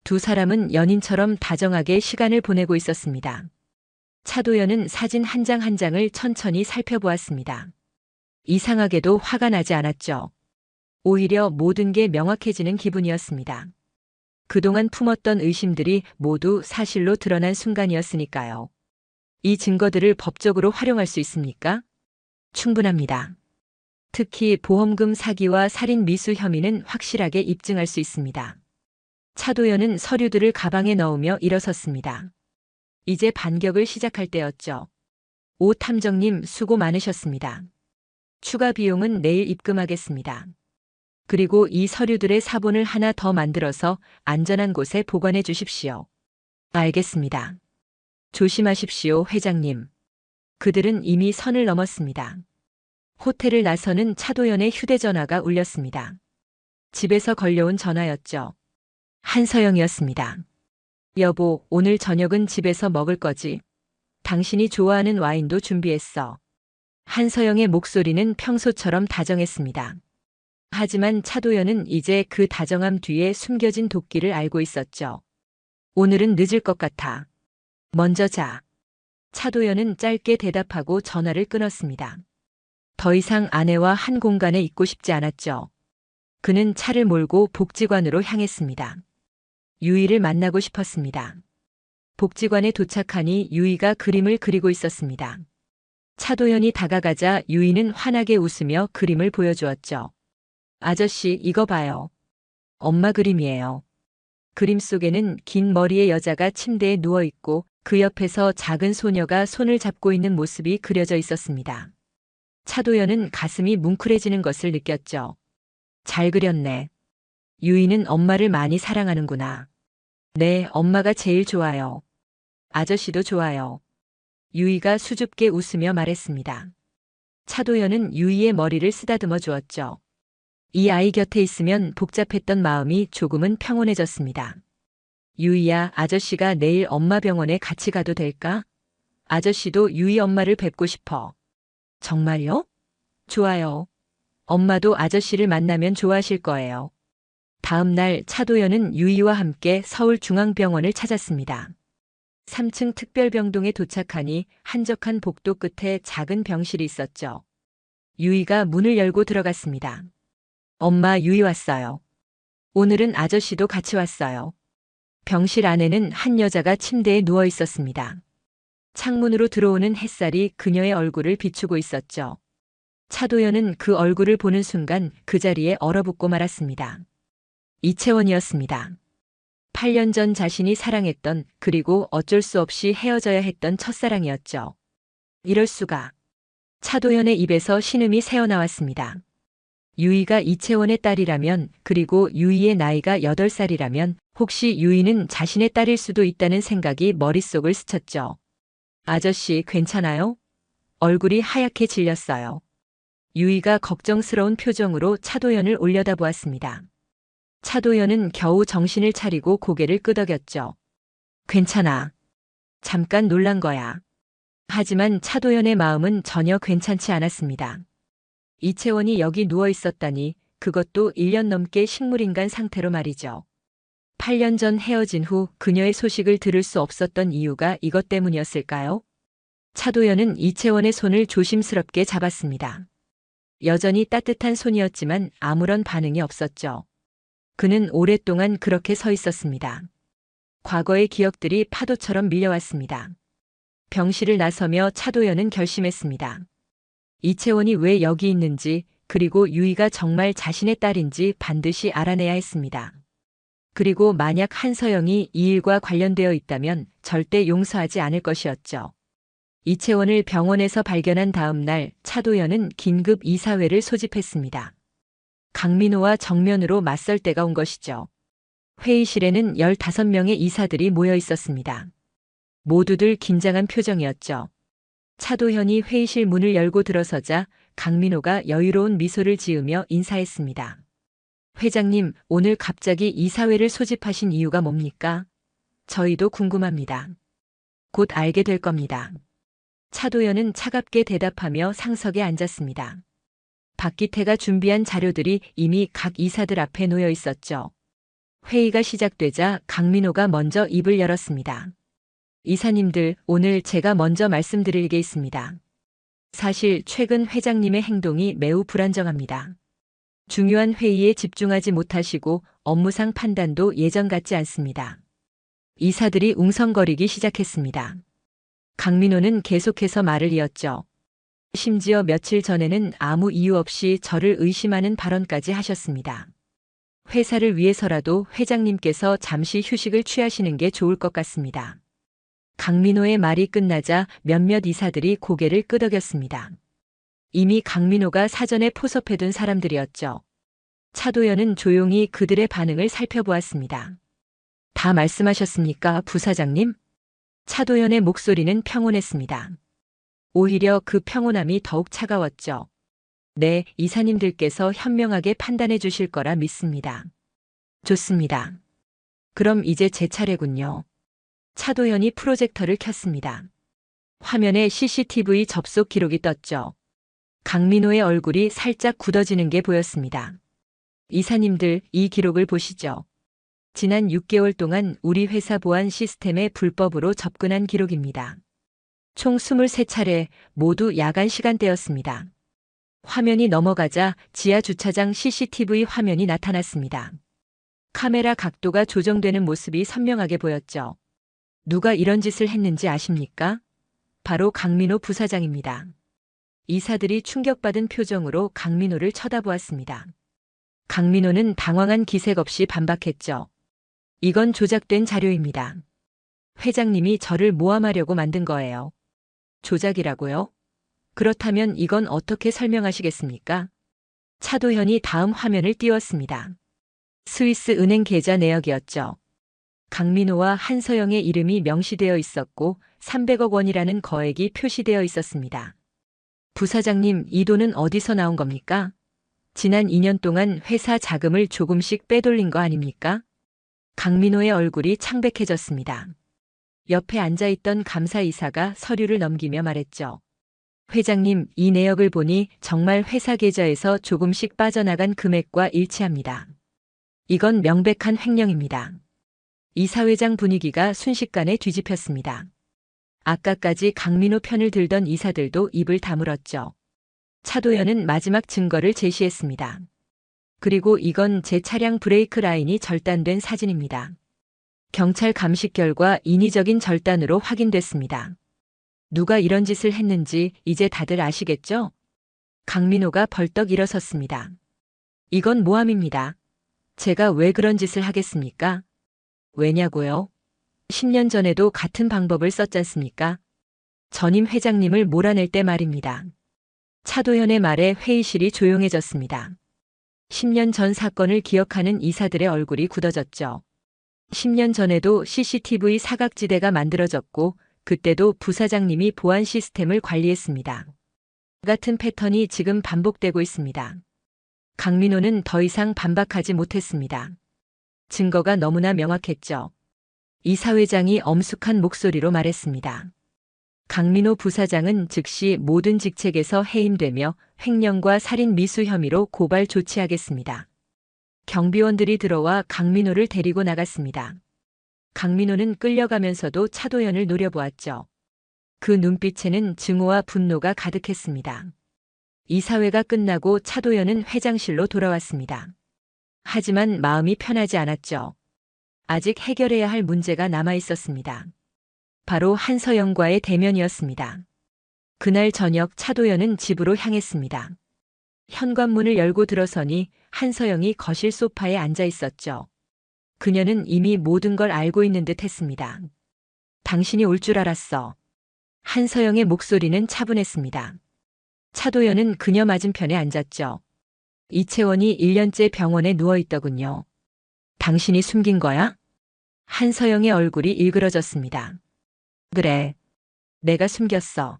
두 사람은 연인처럼 다정하게 시간을 보내고 있었습니다. 차도연은 사진 한 장 한 장을 천천히 살펴보았습니다. 이상하게도 화가 나지 않았죠. 오히려 모든 게 명확해지는 기분이었습니다. 그동안 품었던 의심들이 모두 사실로 드러난 순간이었으니까요. 이 증거들을 법적으로 활용할 수 있습니까? 충분합니다. 특히 보험금 사기와 살인 미수 혐의는 확실하게 입증할 수 있습니다. 차도연은 서류들을 가방에 넣으며 일어섰습니다. 이제 반격을 시작할 때였죠. 오 탐정님 수고 많으셨습니다. 추가 비용은 내일 입금하겠습니다. 그리고 이 서류들의 사본을 하나 더 만들어서 안전한 곳에 보관해 주십시오. 알겠습니다. 조심하십시오, 회장님. 그들은 이미 선을 넘었습니다. 호텔을 나서는 차도연의 휴대전화가 울렸습니다. 집에서 걸려온 전화였죠. 한서영이었습니다. 여보, 오늘 저녁은 집에서 먹을 거지? 당신이 좋아하는 와인도 준비했어. 한서영의 목소리는 평소처럼 다정했습니다. 하지만 차도연은 이제 그 다정함 뒤에 숨겨진 도끼를 알고 있었죠. 오늘은 늦을 것 같아. 먼저 자. 차도연은 짧게 대답하고 전화를 끊었습니다. 더 이상 아내와 한 공간에 있고 싶지 않았죠. 그는 차를 몰고 복지관으로 향했습니다. 유이를 만나고 싶었습니다. 복지관에 도착하니 유이가 그림을 그리고 있었습니다. 차도연이 다가가자 유이는 환하게 웃으며 그림을 보여주었죠. 아저씨, 이거 봐요. 엄마 그림이에요. 그림 속에는 긴 머리의 여자가 침대에 누워 있고 그 옆에서 작은 소녀가 손을 잡고 있는 모습이 그려져 있었습니다. 차도연은 가슴이 뭉클해지는 것을 느꼈죠. 잘 그렸네. 유이는 엄마를 많이 사랑하는구나. 네, 엄마가 제일 좋아요. 아저씨도 좋아요. 유이가 수줍게 웃으며 말했습니다. 차도연은 유이의 머리를 쓰다듬어 주었죠. 이 아이 곁에 있으면 복잡했던 마음이 조금은 평온해졌습니다. 유이야, 아저씨가 내일 엄마 병원에 같이 가도 될까? 아저씨도 유이 엄마를 뵙고 싶어. 정말요? 좋아요. 엄마도 아저씨를 만나면 좋아하실 거예요. 다음 날 차도연은 유이와 함께 서울중앙병원을 찾았습니다. 3층 특별병동에 도착하니 한적한 복도 끝에 작은 병실이 있었죠. 유이가 문을 열고 들어갔습니다. 엄마, 유이 왔어요. 오늘은 아저씨도 같이 왔어요. 병실 안에는 한 여자가 침대에 누워 있었습니다. 창문으로 들어오는 햇살이 그녀의 얼굴을 비추고 있었죠. 차도연은 그 얼굴을 보는 순간 그 자리에 얼어붙고 말았습니다. 이채원이었습니다. 8년 전 자신이 사랑했던 그리고 어쩔 수 없이 헤어져야 했던 첫사랑이었죠. 이럴 수가. 차도연의 입에서 신음이 새어나왔습니다. 유이가 이채원의 딸이라면 그리고 유이의 나이가 8살이라면 혹시 유이는 자신의 딸일 수도 있다는 생각이 머릿속을 스쳤죠. 아저씨 괜찮아요? 얼굴이 하얗게 질렸어요. 유이가 걱정스러운 표정으로 차도연을 올려다보았습니다. 차도연은 겨우 정신을 차리고 고개를 끄덕였죠. 괜찮아. 잠깐 놀란 거야. 하지만 차도연의 마음은 전혀 괜찮지 않았습니다. 이채원이 여기 누워 있었다니, 그것도 1년 넘게 식물인간 상태로 말이죠. 8년 전 헤어진 후 그녀의 소식을 들을 수 없었던 이유가 이것 때문이었을까요? 차도연은 이채원의 손을 조심스럽게 잡았습니다. 여전히 따뜻한 손이었지만 아무런 반응이 없었죠. 그는 오랫동안 그렇게 서 있었습니다. 과거의 기억들이 파도처럼 밀려왔습니다. 병실을 나서며 차도연은 결심했습니다. 이채원이 왜 여기 있는지, 그리고 유이가 정말 자신의 딸인지 반드시 알아내야 했습니다. 그리고 만약 한서영이 이 일과 관련되어 있다면 절대 용서하지 않을 것이었죠. 이채원을 병원에서 발견한 다음 날 차도연은 긴급 이사회를 소집했습니다. 강민호와 정면으로 맞설 때가 온 것이죠. 회의실에는 15명의 이사들이 모여 있었습니다. 모두들 긴장한 표정이었죠. 차도현이 회의실 문을 열고 들어서자 강민호가 여유로운 미소를 지으며 인사했습니다. 회장님, 오늘 갑자기 이사회를 소집하신 이유가 뭡니까? 저희도 궁금합니다. 곧 알게 될 겁니다. 차도연은 차갑게 대답하며 상석에 앉았습니다. 박기태가 준비한 자료들이 이미 각 이사들 앞에 놓여 있었죠. 회의가 시작되자 강민호가 먼저 입을 열었습니다. 이사님들, 오늘 제가 먼저 말씀드릴 게 있습니다. 사실 최근 회장님의 행동이 매우 불안정합니다. 중요한 회의에 집중하지 못하시고 업무상 판단도 예전 같지 않습니다. 이사들이 웅성거리기 시작했습니다. 강민호는 계속해서 말을 이었죠. 심지어 며칠 전에는 아무 이유 없이 저를 의심하는 발언까지 하셨습니다. 회사를 위해서라도 회장님께서 잠시 휴식을 취하시는 게 좋을 것 같습니다. 강민호의 말이 끝나자 몇몇 이사들이 고개를 끄덕였습니다. 이미 강민호가 사전에 포섭해둔 사람들이었죠. 차도연은 조용히 그들의 반응을 살펴보았습니다. 다 말씀하셨습니까, 부사장님? 차도연의 목소리는 평온했습니다. 오히려 그 평온함이 더욱 차가웠죠. 네, 이사님들께서 현명하게 판단해 주실 거라 믿습니다. 좋습니다. 그럼 이제 제 차례군요. 차도연이 프로젝터를 켰습니다. 화면에 CCTV 접속 기록이 떴죠. 강민호의 얼굴이 살짝 굳어지는 게 보였습니다. 이사님들, 이 기록을 보시죠. 지난 6개월 동안 우리 회사 보안 시스템에 불법으로 접근한 기록입니다. 총 23차례, 모두 야간 시간대였습니다. 화면이 넘어가자 지하 주차장 CCTV 화면이 나타났습니다. 카메라 각도가 조정되는 모습이 선명하게 보였죠. 누가 이런 짓을 했는지 아십니까? 바로 강민호 부사장입니다. 이사들이 충격받은 표정으로 강민호를 쳐다보았습니다. 강민호는 당황한 기색 없이 반박했죠. 이건 조작된 자료입니다. 회장님이 저를 모함하려고 만든 거예요. 조작이라고요? 그렇다면 이건 어떻게 설명하시겠습니까? 차도현이 다음 화면을 띄웠습니다. 스위스 은행 계좌 내역이었죠. 강민호와 한서영의 이름이 명시되어 있었고 300억 원이라는 거액이 표시되어 있었습니다. 부사장님, 이 돈은 어디서 나온 겁니까? 지난 2년 동안 회사 자금을 조금씩 빼돌린 거 아닙니까? 강민호의 얼굴이 창백해졌습니다. 옆에 앉아있던 감사이사가 서류를 넘기며 말했죠. 회장님, 이 내역을 보니 정말 회사 계좌에서 조금씩 빠져나간 금액과 일치합니다. 이건 명백한 횡령입니다. 이사회장 분위기가 순식간에 뒤집혔습니다. 아까까지 강민호 편을 들던 이사들도 입을 다물었죠. 차도연은 마지막 증거를 제시했습니다. 그리고 이건 제 차량 브레이크 라인이 절단된 사진입니다. 경찰 감식 결과 인위적인 절단으로 확인됐습니다. 누가 이런 짓을 했는지 이제 다들 아시겠죠? 강민호가 벌떡 일어섰습니다. 이건 모함입니다. 제가 왜 그런 짓을 하겠습니까? 왜냐고요? 10년 전에도 같은 방법을 썼잖습니까? 전임 회장님을 몰아낼 때 말입니다. 차도현의 말에 회의실이 조용해졌습니다. 10년 전 사건을 기억하는 이사들의 얼굴이 굳어졌죠. 10년 전에도 CCTV 사각지대가 만들어졌고 그때도 부사장님이 보안 시스템을 관리했습니다. 같은 패턴이 지금 반복되고 있습니다. 강민호는 더 이상 반박하지 못했습니다. 증거가 너무나 명확했죠. 이사회장이 엄숙한 목소리로 말했습니다. 강민호 부사장은 즉시 모든 직책에서 해임되며 횡령과 살인 미수 혐의로 고발 조치하겠습니다. 경비원들이 들어와 강민호를 데리고 나갔습니다. 강민호는 끌려가면서도 차도연을 노려보았죠. 그 눈빛에는 증오와 분노가 가득했습니다. 이사회가 끝나고 차도연은 회장실로 돌아왔습니다. 하지만 마음이 편하지 않았죠. 아직 해결해야 할 문제가 남아 있었습니다. 바로 한서영과의 대면이었습니다. 그날 저녁 차도연은 집으로 향했습니다. 현관문을 열고 들어서니 한서영이 거실 소파에 앉아 있었죠. 그녀는 이미 모든 걸 알고 있는 듯 했습니다. 당신이 올 줄 알았어. 한서영의 목소리는 차분했습니다. 차도연은 그녀 맞은편에 앉았죠. 이채원이 1년째 병원에 누워 있더군요. 당신이 숨긴 거야? 한서영의 얼굴이 일그러졌습니다. 그래. 내가 숨겼어.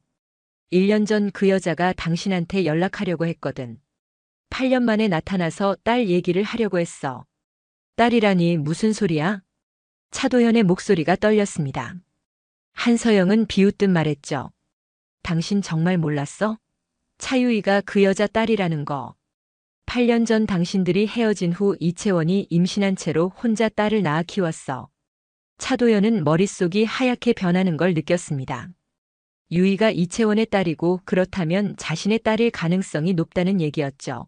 1년 전 그 여자가 당신한테 연락하려고 했거든. 8년 만에 나타나서 딸 얘기를 하려고 했어. 딸이라니 무슨 소리야? 차도연의 목소리가 떨렸습니다. 한서영은 비웃듯 말했죠. 당신 정말 몰랐어? 차유이가 그 여자 딸이라는 거. 8년 전 당신들이 헤어진 후 이채원이 임신한 채로 혼자 딸을 낳아 키웠어. 차도연은 머릿속이 하얗게 변하는 걸 느꼈습니다. 유이가 이채원의 딸이고 그렇다면 자신의 딸일 가능성이 높다는 얘기였죠.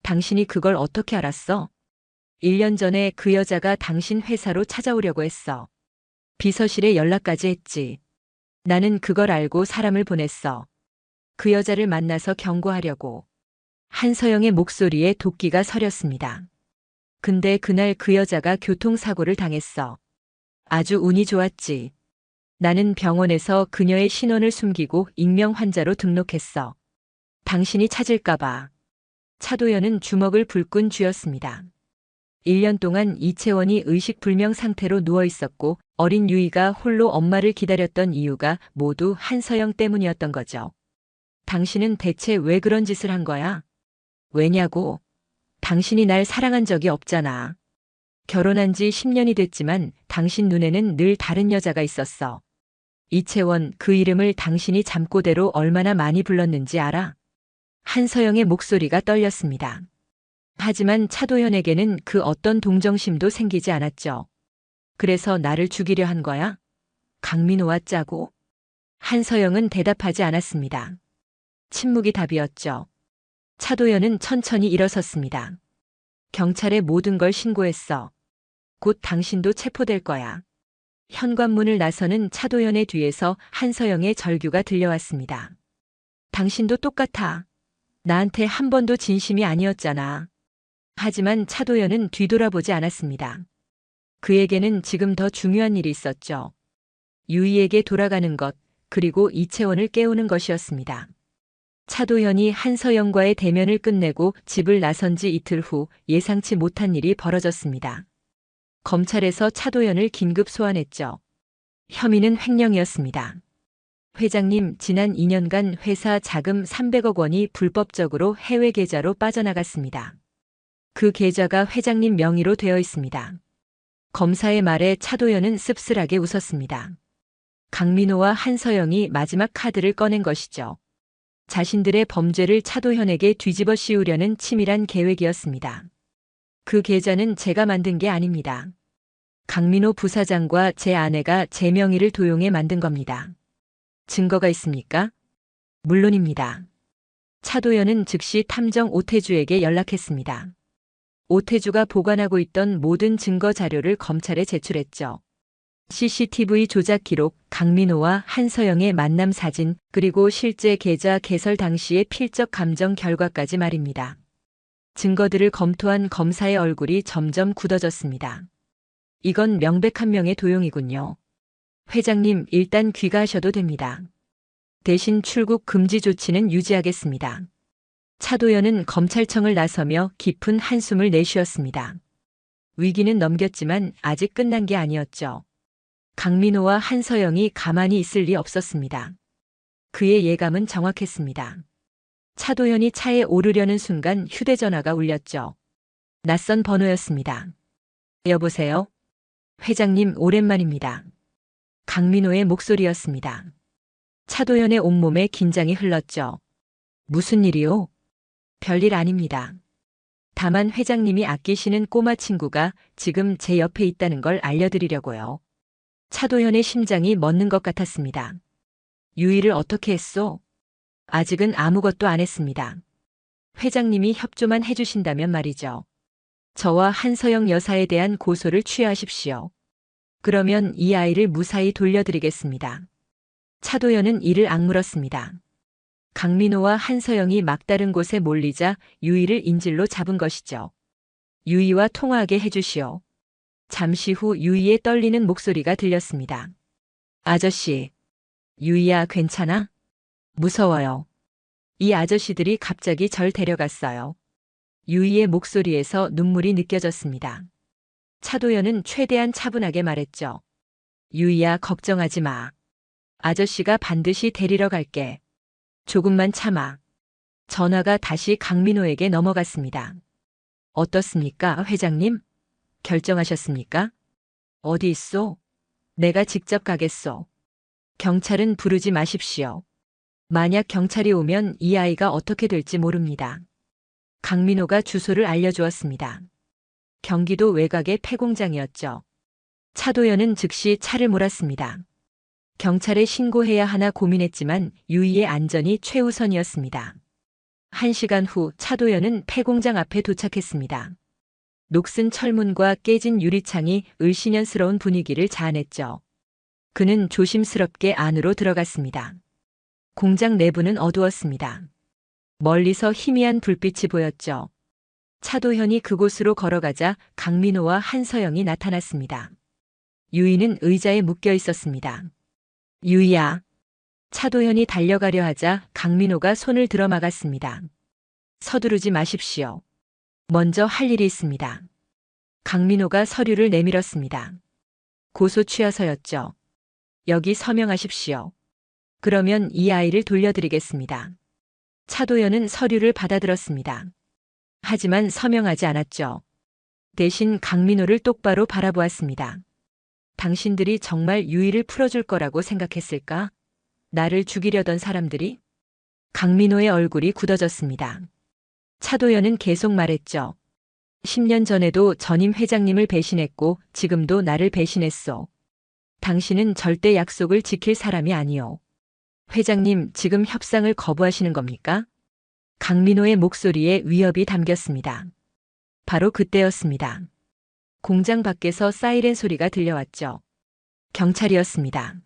당신이 그걸 어떻게 알았어? 1년 전에 그 여자가 당신 회사로 찾아오려고 했어. 비서실에 연락까지 했지. 나는 그걸 알고 사람을 보냈어. 그 여자를 만나서 경고하려고. 한서영의 목소리에 도끼가 서렸습니다. 근데 그날 그 여자가 교통사고를 당했어. 아주 운이 좋았지. 나는 병원에서 그녀의 신원을 숨기고 익명 환자로 등록했어. 당신이 찾을까봐. 차도연은 주먹을 불끈 쥐었습니다. 1년 동안 이채원이 의식불명 상태로 누워 있었고 어린 유이가 홀로 엄마를 기다렸던 이유가 모두 한서영 때문이었던 거죠. 당신은 대체 왜 그런 짓을 한 거야? 왜냐고? 당신이 날 사랑한 적이 없잖아. 결혼한 지 10년이 됐지만 당신 눈에는 늘 다른 여자가 있었어. 이채원, 그 이름을 당신이 잠꼬대로 얼마나 많이 불렀는지 알아? 한서영의 목소리가 떨렸습니다. 하지만 차도연에게는 그 어떤 동정심도 생기지 않았죠. 그래서 나를 죽이려 한 거야? 강민호와 짜고? 한서영은 대답하지 않았습니다. 침묵이 답이었죠. 차도연은 천천히 일어섰습니다. 경찰에 모든 걸 신고했어. 곧 당신도 체포될 거야. 현관문을 나서는 차도연의 뒤에서 한서영의 절규가 들려왔습니다. 당신도 똑같아. 나한테 한 번도 진심이 아니었잖아. 하지만 차도연은 뒤돌아보지 않았습니다. 그에게는 지금 더 중요한 일이 있었죠. 유이에게 돌아가는 것, 그리고 이채원을 깨우는 것이었습니다. 차도연이 한서영과의 대면을 끝내고 집을 나선 지 이틀 후 예상치 못한 일이 벌어졌습니다. 검찰에서 차도연을 긴급 소환했죠. 혐의는 횡령이었습니다. 회장님, 지난 2년간 회사 자금 300억 원이 불법적으로 해외 계좌로 빠져나갔습니다. 그 계좌가 회장님 명의로 되어 있습니다. 검사의 말에 차도연은 씁쓸하게 웃었습니다. 강민호와 한서영이 마지막 카드를 꺼낸 것이죠. 자신들의 범죄를 차도현에게 뒤집어 씌우려는 치밀한 계획이었습니다. 그 계좌는 제가 만든 게 아닙니다. 강민호 부사장과 제 아내가 제 명의를 도용해 만든 겁니다. 증거가 있습니까? 물론입니다. 차도연은 즉시 탐정 오태주에게 연락했습니다. 오태주가 보관하고 있던 모든 증거 자료를 검찰에 제출했죠. CCTV 조작 기록, 강민호와 한서영의 만남 사진, 그리고 실제 계좌 개설 당시의 필적 감정 결과까지 말입니다. 증거들을 검토한 검사의 얼굴이 점점 굳어졌습니다. 이건 명백한 명의 도용이군요. 회장님, 일단 귀가하셔도 됩니다. 대신 출국 금지 조치는 유지하겠습니다. 차도연은 검찰청을 나서며 깊은 한숨을 내쉬었습니다. 위기는 넘겼지만 아직 끝난 게 아니었죠. 강민호와 한서영이 가만히 있을 리 없었습니다. 그의 예감은 정확했습니다. 차도연이 차에 오르려는 순간 휴대전화가 울렸죠. 낯선 번호였습니다. 여보세요? 회장님, 오랜만입니다. 강민호의 목소리였습니다. 차도연의 온몸에 긴장이 흘렀죠. 무슨 일이요? 별일 아닙니다. 다만 회장님이 아끼시는 꼬마 친구가 지금 제 옆에 있다는 걸 알려드리려고요. 차도연의 심장이 멎는 것 같았습니다. 유의를 어떻게 했소? 아직은 아무것도 안 했습니다. 회장님이 협조만 해주신다면 말이죠. 저와 한서영 여사에 대한 고소를 취하하십시오. 그러면 이 아이를 무사히 돌려드리겠습니다. 차도연은 이를 악물었습니다. 강민호와 한서영이 막다른 곳에 몰리자 유이를 인질로 잡은 것이죠. 유이와 통화하게 해주시오. 잠시 후 유이의 떨리는 목소리가 들렸습니다. 아저씨, 유이야 괜찮아? 무서워요. 이 아저씨들이 갑자기 절 데려갔어요. 유이의 목소리에서 눈물이 느껴졌습니다. 차도연은 최대한 차분하게 말했죠. 유이야 걱정하지 마. 아저씨가 반드시 데리러 갈게. 조금만 참아. 전화가 다시 강민호에게 넘어갔습니다. 어떻습니까, 회장님? 결정하셨습니까? 어디 있소? 내가 직접 가겠소. 경찰은 부르지 마십시오. 만약 경찰이 오면 이 아이가 어떻게 될지 모릅니다. 강민호가 주소를 알려주었습니다. 경기도 외곽의 폐공장이었죠. 차도연은 즉시 차를 몰았습니다. 경찰에 신고해야 하나 고민했지만 유이의 안전이 최우선이었습니다. 1시간 후 차도연은 폐공장 앞에 도착했습니다. 녹슨 철문과 깨진 유리창이 을씨년스러운 분위기를 자아냈죠. 그는 조심스럽게 안으로 들어갔습니다. 공장 내부는 어두웠습니다. 멀리서 희미한 불빛이 보였죠. 차도현이 그곳으로 걸어가자 강민호와 한서영이 나타났습니다. 유이는 의자에 묶여 있었습니다. 유이야. 차도현이 달려가려 하자 강민호가 손을 들어 막았습니다. 서두르지 마십시오. 먼저 할 일이 있습니다. 강민호가 서류를 내밀었습니다. 고소 취하서였죠. 여기 서명하십시오. 그러면 이 아이를 돌려드리겠습니다. 차도연은 서류를 받아들었습니다. 하지만 서명하지 않았죠. 대신 강민호를 똑바로 바라보았습니다. 당신들이 정말 유이를 풀어줄 거라고 생각했을까? 나를 죽이려던 사람들이? 강민호의 얼굴이 굳어졌습니다. 차도연은 계속 말했죠. 10년 전에도 전임 회장님을 배신했고 지금도 나를 배신했소. 당신은 절대 약속을 지킬 사람이 아니오. 회장님, 지금 협상을 거부하시는 겁니까? 강민호의 목소리에 위협이 담겼습니다. 바로 그때였습니다. 공장 밖에서 사이렌 소리가 들려왔죠. 경찰이었습니다.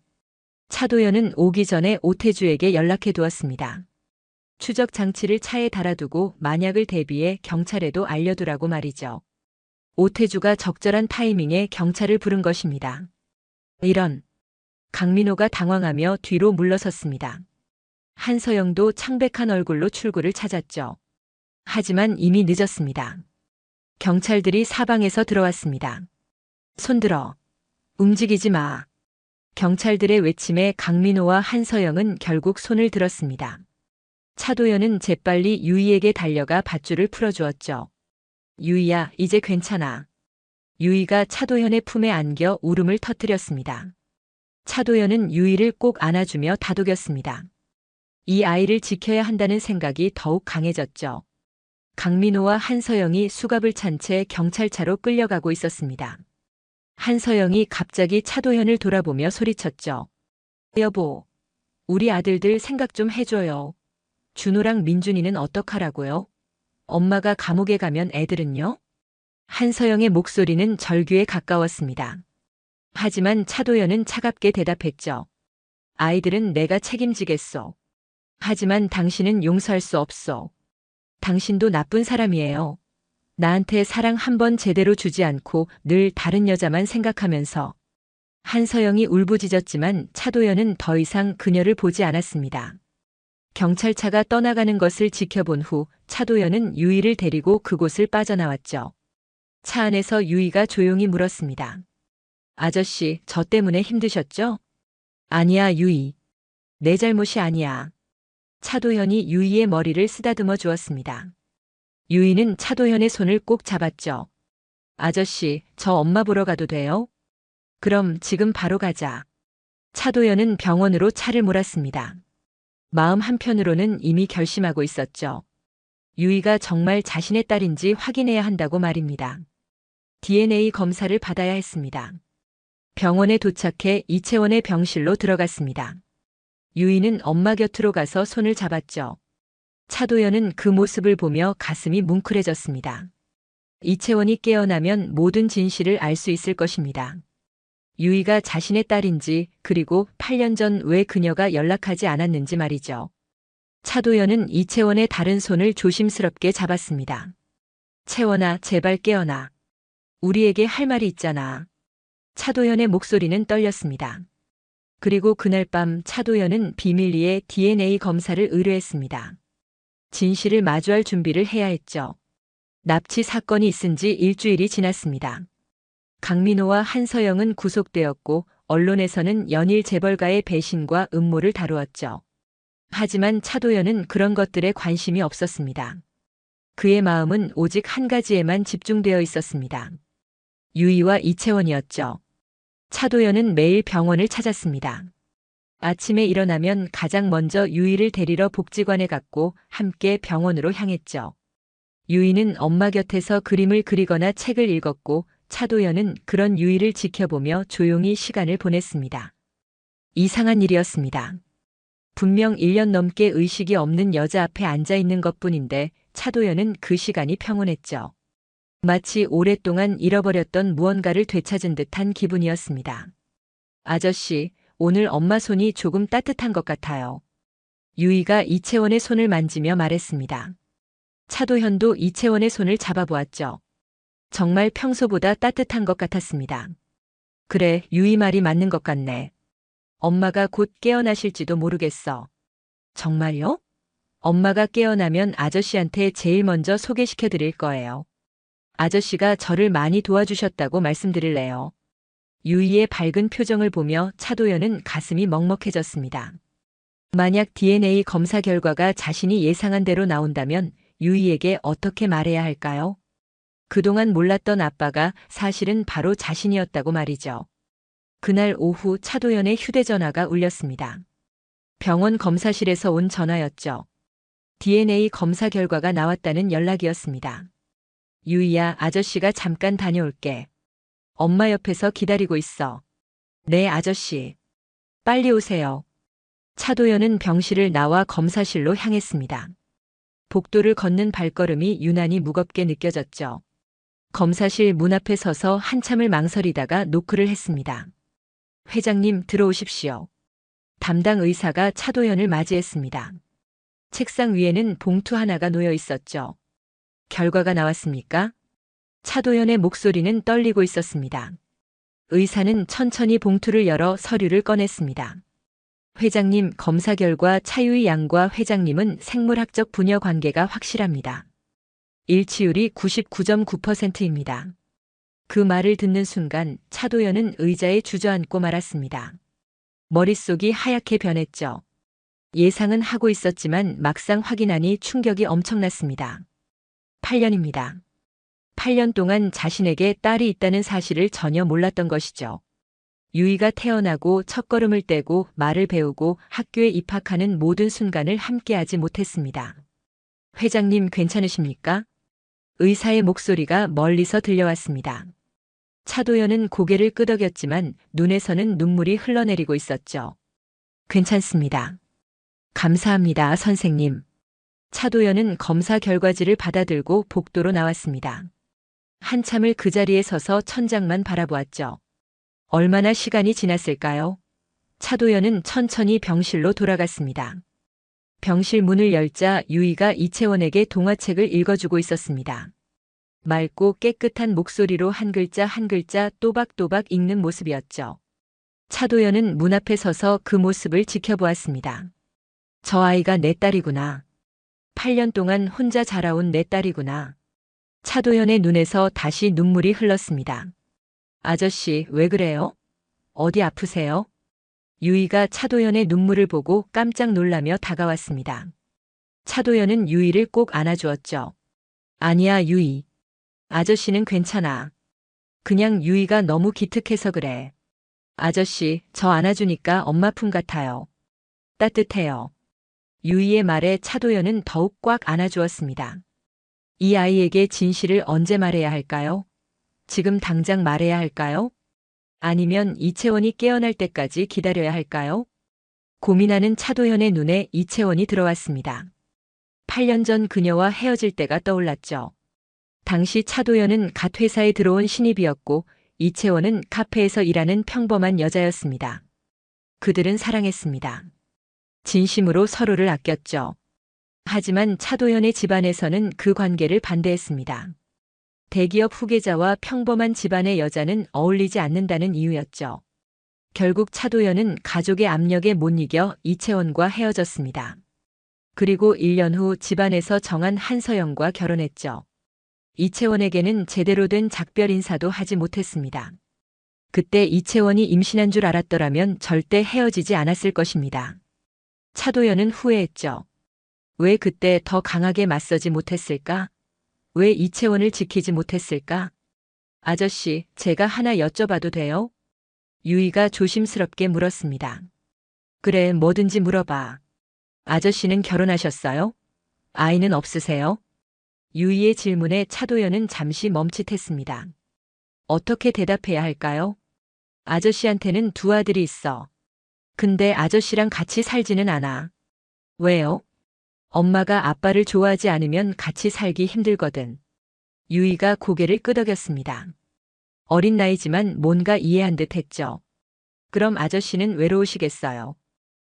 차도연은 오기 전에 오태주에게 연락해 두었습니다. 추적 장치를 차에 달아두고 만약을 대비해 경찰에도 알려두라고 말이죠. 오태주가 적절한 타이밍에 경찰을 부른 것입니다. 이런. 강민호가 당황하며 뒤로 물러섰습니다. 한서영도 창백한 얼굴로 출구를 찾았죠. 하지만 이미 늦었습니다. 경찰들이 사방에서 들어왔습니다. 손들어. 움직이지 마. 경찰들의 외침에 강민호와 한서영은 결국 손을 들었습니다. 차도연은 재빨리 유이에게 달려가 밧줄을 풀어주었죠. 유이야, 이제 괜찮아. 유이가 차도연의 품에 안겨 울음을 터뜨렸습니다. 차도연은 유이를 꼭 안아주며 다독였습니다. 이 아이를 지켜야 한다는 생각이 더욱 강해졌죠. 강민호와 한서영이 수갑을 찬 채 경찰차로 끌려가고 있었습니다. 한서영이 갑자기 차도현을 돌아보며 소리쳤죠. 여보, 우리 아들들 생각 좀 해줘요. 준호랑 민준이는 어떡하라고요? 엄마가 감옥에 가면 애들은요? 한서영의 목소리는 절규에 가까웠습니다. 하지만 차도현은 차갑게 대답했죠. 아이들은 내가 책임지겠소. 하지만 당신은 용서할 수 없소. 당신도 나쁜 사람이에요. 나한테 사랑 한 번 제대로 주지 않고 늘 다른 여자만 생각하면서. 한서영이 울부짖었지만 차도연은 더 이상 그녀를 보지 않았습니다. 경찰차가 떠나가는 것을 지켜본 후 차도연은 유이를 데리고 그곳을 빠져나왔죠. 차 안에서 유이가 조용히 물었습니다. 아저씨, 저 때문에 힘드셨죠? 아니야, 유이. 내 잘못이 아니야. 차도현이 유이의 머리를 쓰다듬어 주었습니다. 유이는 차도현의 손을 꼭 잡았죠. 아저씨, 저 엄마 보러 가도 돼요? 그럼 지금 바로 가자. 차도연은 병원으로 차를 몰았습니다. 마음 한편으로는 이미 결심하고 있었죠. 유이가 정말 자신의 딸인지 확인해야 한다고 말입니다. DNA 검사를 받아야 했습니다. 병원에 도착해 이채원의 병실로 들어갔습니다. 유이는 엄마 곁으로 가서 손을 잡았죠. 차도연은 그 모습을 보며 가슴이 뭉클해졌습니다. 이채원이 깨어나면 모든 진실을 알 수 있을 것입니다. 유이가 자신의 딸인지, 그리고 8년 전 왜 그녀가 연락하지 않았는지 말이죠. 차도연은 이채원의 다른 손을 조심스럽게 잡았습니다. 채원아, 제발 깨어나. 우리에게 할 말이 있잖아. 차도연의 목소리는 떨렸습니다. 그리고 그날 밤 차도연은 비밀리에 DNA 검사를 의뢰했습니다. 진실을 마주할 준비를 해야 했죠. 납치 사건이 있은 지 일주일이 지났습니다. 강민호와 한서영은 구속되었고 언론에서는 연일 재벌가의 배신과 음모를 다루었죠. 하지만 차도연은 그런 것들에 관심이 없었습니다. 그의 마음은 오직 한 가지에만 집중되어 있었습니다. 유이와 이채원이었죠. 차도연은 매일 병원을 찾았습니다. 아침에 일어나면 가장 먼저 유이를 데리러 복지관에 갔고 함께 병원으로 향했죠. 유이는 엄마 곁에서 그림을 그리거나 책을 읽었고 차도연은 그런 유이를 지켜보며 조용히 시간을 보냈습니다. 이상한 일이었습니다. 분명 1년 넘게 의식이 없는 여자 앞에 앉아 있는 것뿐인데 차도연은 그 시간이 평온했죠. 마치 오랫동안 잃어버렸던 무언가를 되찾은 듯한 기분이었습니다. 아저씨, 오늘 엄마 손이 조금 따뜻한 것 같아요. 유이가 이채원의 손을 만지며 말했습니다. 차도현도 이채원의 손을 잡아보았죠. 정말 평소보다 따뜻한 것 같았습니다. 그래, 유이 말이 맞는 것 같네. 엄마가 곧 깨어나실지도 모르겠어. 정말요? 엄마가 깨어나면 아저씨한테 제일 먼저 소개시켜 드릴 거예요. 아저씨가 저를 많이 도와주셨다고 말씀드릴래요. 유이의 밝은 표정을 보며 차도연은 가슴이 먹먹해졌습니다. 만약 DNA 검사 결과가 자신이 예상한 대로 나온다면 유이에게 어떻게 말해야 할까요? 그동안 몰랐던 아빠가 사실은 바로 자신이었다고 말이죠. 그날 오후 차도연의 휴대전화가 울렸습니다. 병원 검사실에서 온 전화였죠. DNA 검사 결과가 나왔다는 연락이었습니다. 유이야, 아저씨가 잠깐 다녀올게. 엄마 옆에서 기다리고 있어. 네, 아저씨. 빨리 오세요. 차도연은 병실을 나와 검사실로 향했습니다. 복도를 걷는 발걸음이 유난히 무겁게 느껴졌죠. 검사실 문 앞에 서서 한참을 망설이다가 노크를 했습니다. 회장님, 들어오십시오. 담당 의사가 차도연을 맞이했습니다. 책상 위에는 봉투 하나가 놓여 있었죠. 결과가 나왔습니까? 차도연의 목소리는 떨리고 있었습니다. 의사는 천천히 봉투를 열어 서류를 꺼냈습니다. 회장님, 검사 결과 차유희 양과 회장님은 생물학적 부녀 관계가 확실합니다. 일치율이 99.9%입니다. 그 말을 듣는 순간 차도연은 의자에 주저앉고 말았습니다. 머릿속이 하얗게 변했죠. 예상은 하고 있었지만 막상 확인하니 충격이 엄청났습니다. 8년입니다. 8년 동안 자신에게 딸이 있다는 사실을 전혀 몰랐던 것이죠. 유이가 태어나고 첫걸음을 떼고 말을 배우고 학교에 입학하는 모든 순간을 함께하지 못했습니다. 회장님, 괜찮으십니까? 의사의 목소리가 멀리서 들려왔습니다. 차도연은 고개를 끄덕였지만 눈에서는 눈물이 흘러내리고 있었죠. 괜찮습니다. 감사합니다, 선생님. 차도연은 검사 결과지를 받아들고 복도로 나왔습니다. 한참을 그 자리에 서서 천장만 바라보았죠. 얼마나 시간이 지났을까요? 차도연은 천천히 병실로 돌아갔습니다. 병실 문을 열자 유이가 이채원에게 동화책을 읽어주고 있었습니다. 맑고 깨끗한 목소리로 한 글자 한 글자 또박또박 읽는 모습이었죠. 차도연은 문 앞에 서서 그 모습을 지켜보았습니다. 저 아이가 내 딸이구나. 8년 동안 혼자 자라온 내 딸이구나. 차도연의 눈에서 다시 눈물이 흘렀습니다. 아저씨, 왜 그래요? 어디 아프세요? 유이가 차도연의 눈물을 보고 깜짝 놀라며 다가왔습니다. 차도연은 유이를 꼭 안아주었죠. 아니야, 유이. 아저씨는 괜찮아. 그냥 유이가 너무 기특해서 그래. 아저씨, 저 안아주니까 엄마 품 같아요. 따뜻해요. 유이의 말에 차도연은 더욱 꽉 안아주었습니다. 이 아이에게 진실을 언제 말해야 할까요? 지금 당장 말해야 할까요? 아니면 이채원이 깨어날 때까지 기다려야 할까요? 고민하는 차도현의 눈에 이채원이 들어왔습니다. 8년 전 그녀와 헤어질 때가 떠올랐죠. 당시 차도현은 갓 회사에 들어온 신입이었고 이채원은 카페에서 일하는 평범한 여자였습니다. 그들은 사랑했습니다. 진심으로 서로를 아꼈죠. 하지만 차도현의 집안에서는 그 관계를 반대했습니다. 대기업 후계자와 평범한 집안의 여자는 어울리지 않는다는 이유였죠. 결국 차도현은 가족의 압력에 못 이겨 이채원과 헤어졌습니다. 그리고 1년 후 집안에서 정한 한서영과 결혼했죠. 이채원에게는 제대로 된 작별 인사도 하지 못했습니다. 그때 이채원이 임신한 줄 알았더라면 절대 헤어지지 않았을 것입니다. 차도현은 후회했죠. 왜 그때 더 강하게 맞서지 못했을까? 왜 이채원을 지키지 못했을까? 아저씨, 제가 하나 여쭤봐도 돼요? 유이가 조심스럽게 물었습니다. 그래, 뭐든지 물어봐. 아저씨는 결혼하셨어요? 아이는 없으세요? 유이의 질문에 차도연은 잠시 멈칫했습니다. 어떻게 대답해야 할까요? 아저씨한테는 두 아들이 있어. 근데 아저씨랑 같이 살지는 않아. 왜요? 엄마가 아빠를 좋아하지 않으면 같이 살기 힘들거든. 유이가 고개를 끄덕였습니다. 어린 나이지만 뭔가 이해한 듯 했죠. 그럼 아저씨는 외로우시겠어요.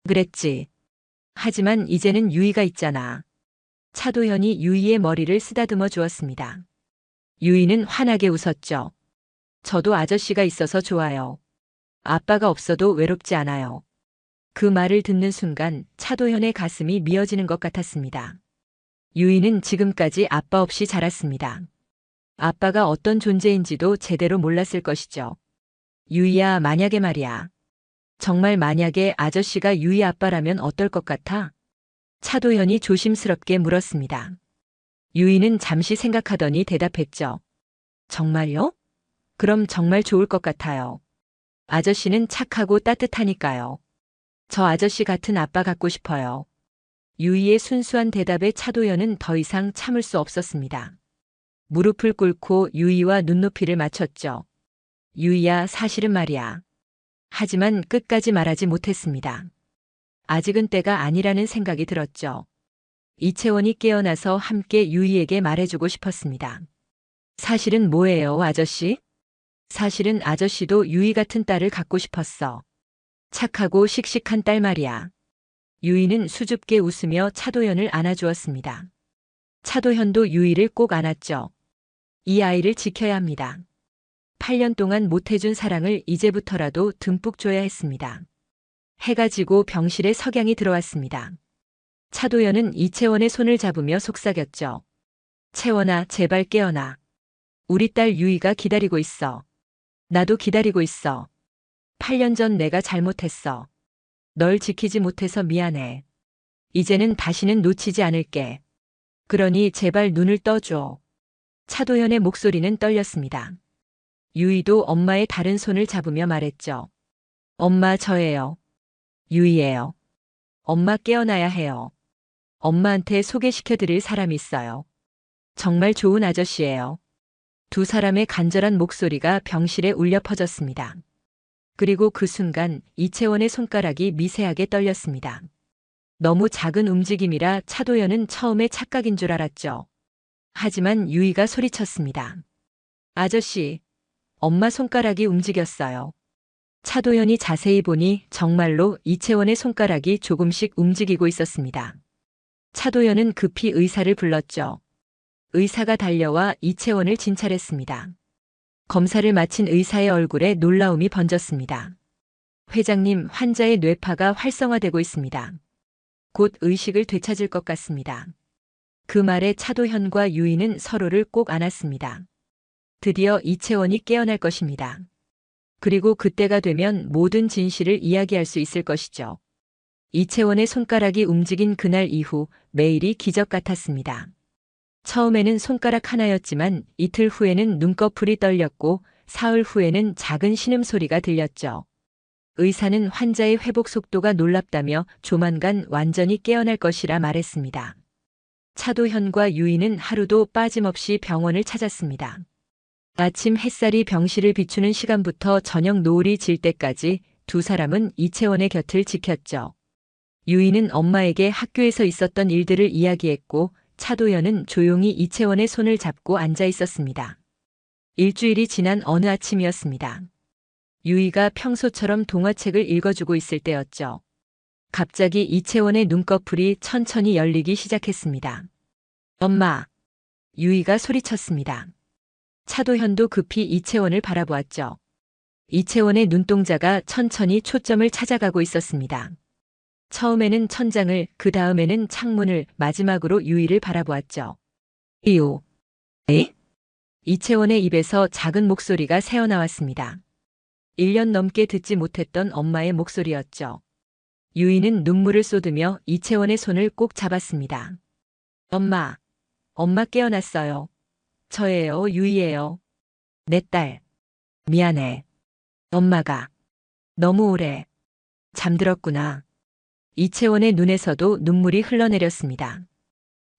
그랬지. 하지만 이제는 유이가 있잖아. 차도현이 유이의 머리를 쓰다듬어 주었습니다. 유이는 환하게 웃었죠. 저도 아저씨가 있어서 좋아요. 아빠가 없어도 외롭지 않아요. 그 말을 듣는 순간 차도현의 가슴이 미어지는 것 같았습니다. 유이는 지금까지 아빠 없이 자랐습니다. 아빠가 어떤 존재인지도 제대로 몰랐을 것이죠. 유이야, 만약에 말이야. 정말 만약에 아저씨가 유이 아빠라면 어떨 것 같아? 차도현이 조심스럽게 물었습니다. 유이는 잠시 생각하더니 대답했죠. 정말요? 그럼 정말 좋을 것 같아요. 아저씨는 착하고 따뜻하니까요. 저 아저씨 같은 아빠 갖고 싶어요. 유이의 순수한 대답에 차도연은 더 이상 참을 수 없었습니다. 무릎을 꿇고 유이와 눈높이를 맞췄죠. 유이야, 사실은 말이야. 하지만 끝까지 말하지 못했습니다. 아직은 때가 아니라는 생각이 들었죠. 이채원이 깨어나서 함께 유이에게 말해주고 싶었습니다. 사실은 뭐예요, 아저씨? 사실은 아저씨도 유이 같은 딸을 갖고 싶었어. 착하고 씩씩한 딸 말이야. 유이는 수줍게 웃으며 차도현을 안아주었습니다. 차도현도 유이를 꼭 안았죠. 이 아이를 지켜야 합니다. 8년 동안 못해준 사랑을 이제부터라도 듬뿍 줘야 했습니다. 해가 지고 병실에 석양이 들어왔습니다. 차도현은 이채원의 손을 잡으며 속삭였죠. 채원아, 제발 깨어나. 우리 딸 유이가 기다리고 있어. 나도 기다리고 있어. 8년 전 내가 잘못했어. 널 지키지 못해서 미안해. 이제는 다시는 놓치지 않을게. 그러니 제발 눈을 떠줘. 차도현의 목소리는 떨렸습니다. 유이도 엄마의 다른 손을 잡으며 말했죠. 엄마, 저예요. 유이예요. 엄마 깨어나야 해요. 엄마한테 소개시켜드릴 사람이 있어요. 정말 좋은 아저씨예요. 두 사람의 간절한 목소리가 병실에 울려 퍼졌습니다. 그리고 그 순간 이채원의 손가락이 미세하게 떨렸습니다. 너무 작은 움직임이라 차도연은 처음에 착각인 줄 알았죠. 하지만 유이가 소리쳤습니다. 아저씨, 엄마 손가락이 움직였어요. 차도연이 자세히 보니 정말로 이채원의 손가락이 조금씩 움직이고 있었습니다. 차도연은 급히 의사를 불렀죠. 의사가 달려와 이채원을 진찰했습니다. 검사를 마친 의사의 얼굴에 놀라움이 번졌습니다. 회장님, 환자의 뇌파가 활성화되고 있습니다. 곧 의식을 되찾을 것 같습니다. 그 말에 차도현과 유이는 서로를 꼭 안았습니다. 드디어 이채원이 깨어날 것입니다. 그리고 그때가 되면 모든 진실을 이야기할 수 있을 것이죠. 이채원의 손가락이 움직인 그날 이후 매일이 기적 같았습니다. 처음에는 손가락 하나였지만 이틀 후에는 눈꺼풀이 떨렸고 사흘 후에는 작은 신음소리가 들렸죠. 의사는 환자의 회복 속도가 놀랍다며 조만간 완전히 깨어날 것이라 말했습니다. 차도현과 유이는 하루도 빠짐없이 병원을 찾았습니다. 아침 햇살이 병실을 비추는 시간부터 저녁 노을이 질 때까지 두 사람은 이채원의 곁을 지켰죠. 유이는 엄마에게 학교에서 있었던 일들을 이야기했고 차도현은 조용히 이채원의 손을 잡고 앉아 있었습니다. 일주일이 지난 어느 아침이었습니다. 유이가 평소처럼 동화책을 읽어주고 있을 때였죠. 갑자기 이채원의 눈꺼풀이 천천히 열리기 시작했습니다. 엄마! 유이가 소리쳤습니다. 차도현도 급히 이채원을 바라보았죠. 이채원의 눈동자가 천천히 초점을 찾아가고 있었습니다. 처음에는 천장을, 그 다음에는 창문을, 마지막으로 유이를 바라보았죠. 이오. 에? 이채원의 입에서 작은 목소리가 새어나왔습니다. 1년 넘게 듣지 못했던 엄마의 목소리였죠. 유이는 눈물을 쏟으며 이채원의 손을 꼭 잡았습니다. 엄마, 엄마 깨어났어요. 저예요, 유이예요. 내 딸. 미안해. 엄마가 너무 오래 잠들었구나. 이채원의 눈에서도 눈물이 흘러내렸습니다.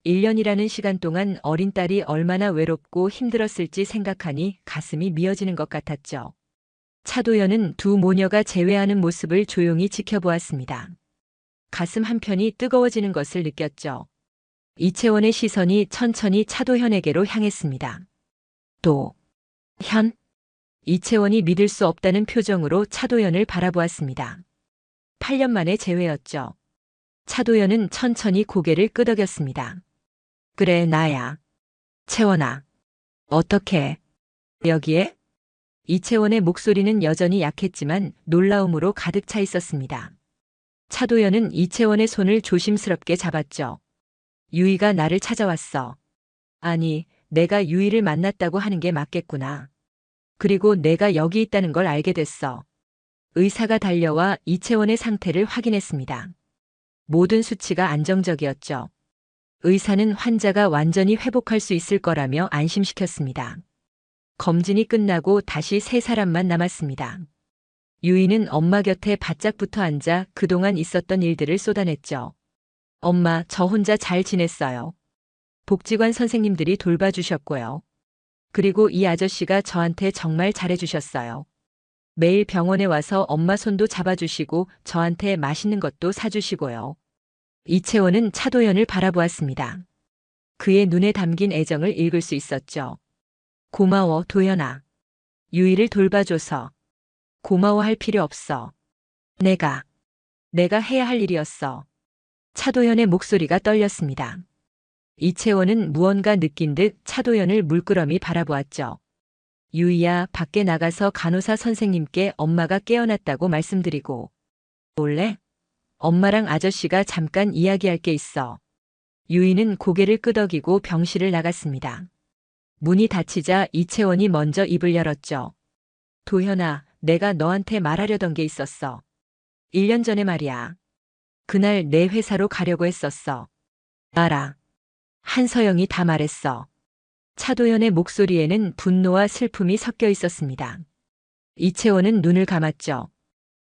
1년이라는 시간 동안 어린 딸이 얼마나 외롭고 힘들었을지 생각하니 가슴이 미어지는 것 같았죠. 차도연은 두 모녀가 재회하는 모습을 조용히 지켜보았습니다. 가슴 한편이 뜨거워지는 것을 느꼈죠. 이채원의 시선이 천천히 차도현에게로 향했습니다. 또, 현? 이채원이 믿을 수 없다는 표정으로 차도연을 바라보았습니다. 8년 만에 재회였죠. 차도연은 천천히 고개를 끄덕였습니다. 그래, 나야. 채원아. 어떻게? 여기에? 이채원의 목소리는 여전히 약했지만 놀라움으로 가득 차 있었습니다. 차도연은 이채원의 손을 조심스럽게 잡았죠. 유이가 나를 찾아왔어. 아니, 내가 유이를 만났다고 하는 게 맞겠구나. 그리고 내가 여기 있다는 걸 알게 됐어. 의사가 달려와 이채원의 상태를 확인했습니다. 모든 수치가 안정적이었죠. 의사는 환자가 완전히 회복할 수 있을 거라며 안심시켰습니다. 검진이 끝나고 다시 세 사람만 남았습니다. 유이는 엄마 곁에 바짝 붙어 앉아 그동안 있었던 일들을 쏟아냈죠. 엄마, 저 혼자 잘 지냈어요. 복지관 선생님들이 돌봐주셨고요. 그리고 이 아저씨가 저한테 정말 잘해주셨어요. 매일 병원에 와서 엄마 손도 잡아주시고 저한테 맛있는 것도 사주시고요. 이채원은 차도연을 바라보았습니다. 그의 눈에 담긴 애정을 읽을 수 있었죠. 고마워, 도연아. 유이를 돌봐줘서. 고마워할 필요 없어. 내가 해야 할 일이었어. 차도연의 목소리가 떨렸습니다. 이채원은 무언가 느낀 듯 차도연을 물끄러미 바라보았죠. 유이야, 밖에 나가서 간호사 선생님께 엄마가 깨어났다고 말씀드리고 올래? 엄마랑 아저씨가 잠깐 이야기할 게 있어. 유이는 고개를 끄덕이고 병실을 나갔습니다. 문이 닫히자 이채원이 먼저 입을 열었죠. 도현아, 내가 너한테 말하려던 게 있었어. 1년 전에 말이야. 그날 내 회사로 가려고 했었어. 알아. 한서영이 다 말했어. 차도연의 목소리에는 분노와 슬픔이 섞여 있었습니다. 이채원은 눈을 감았죠.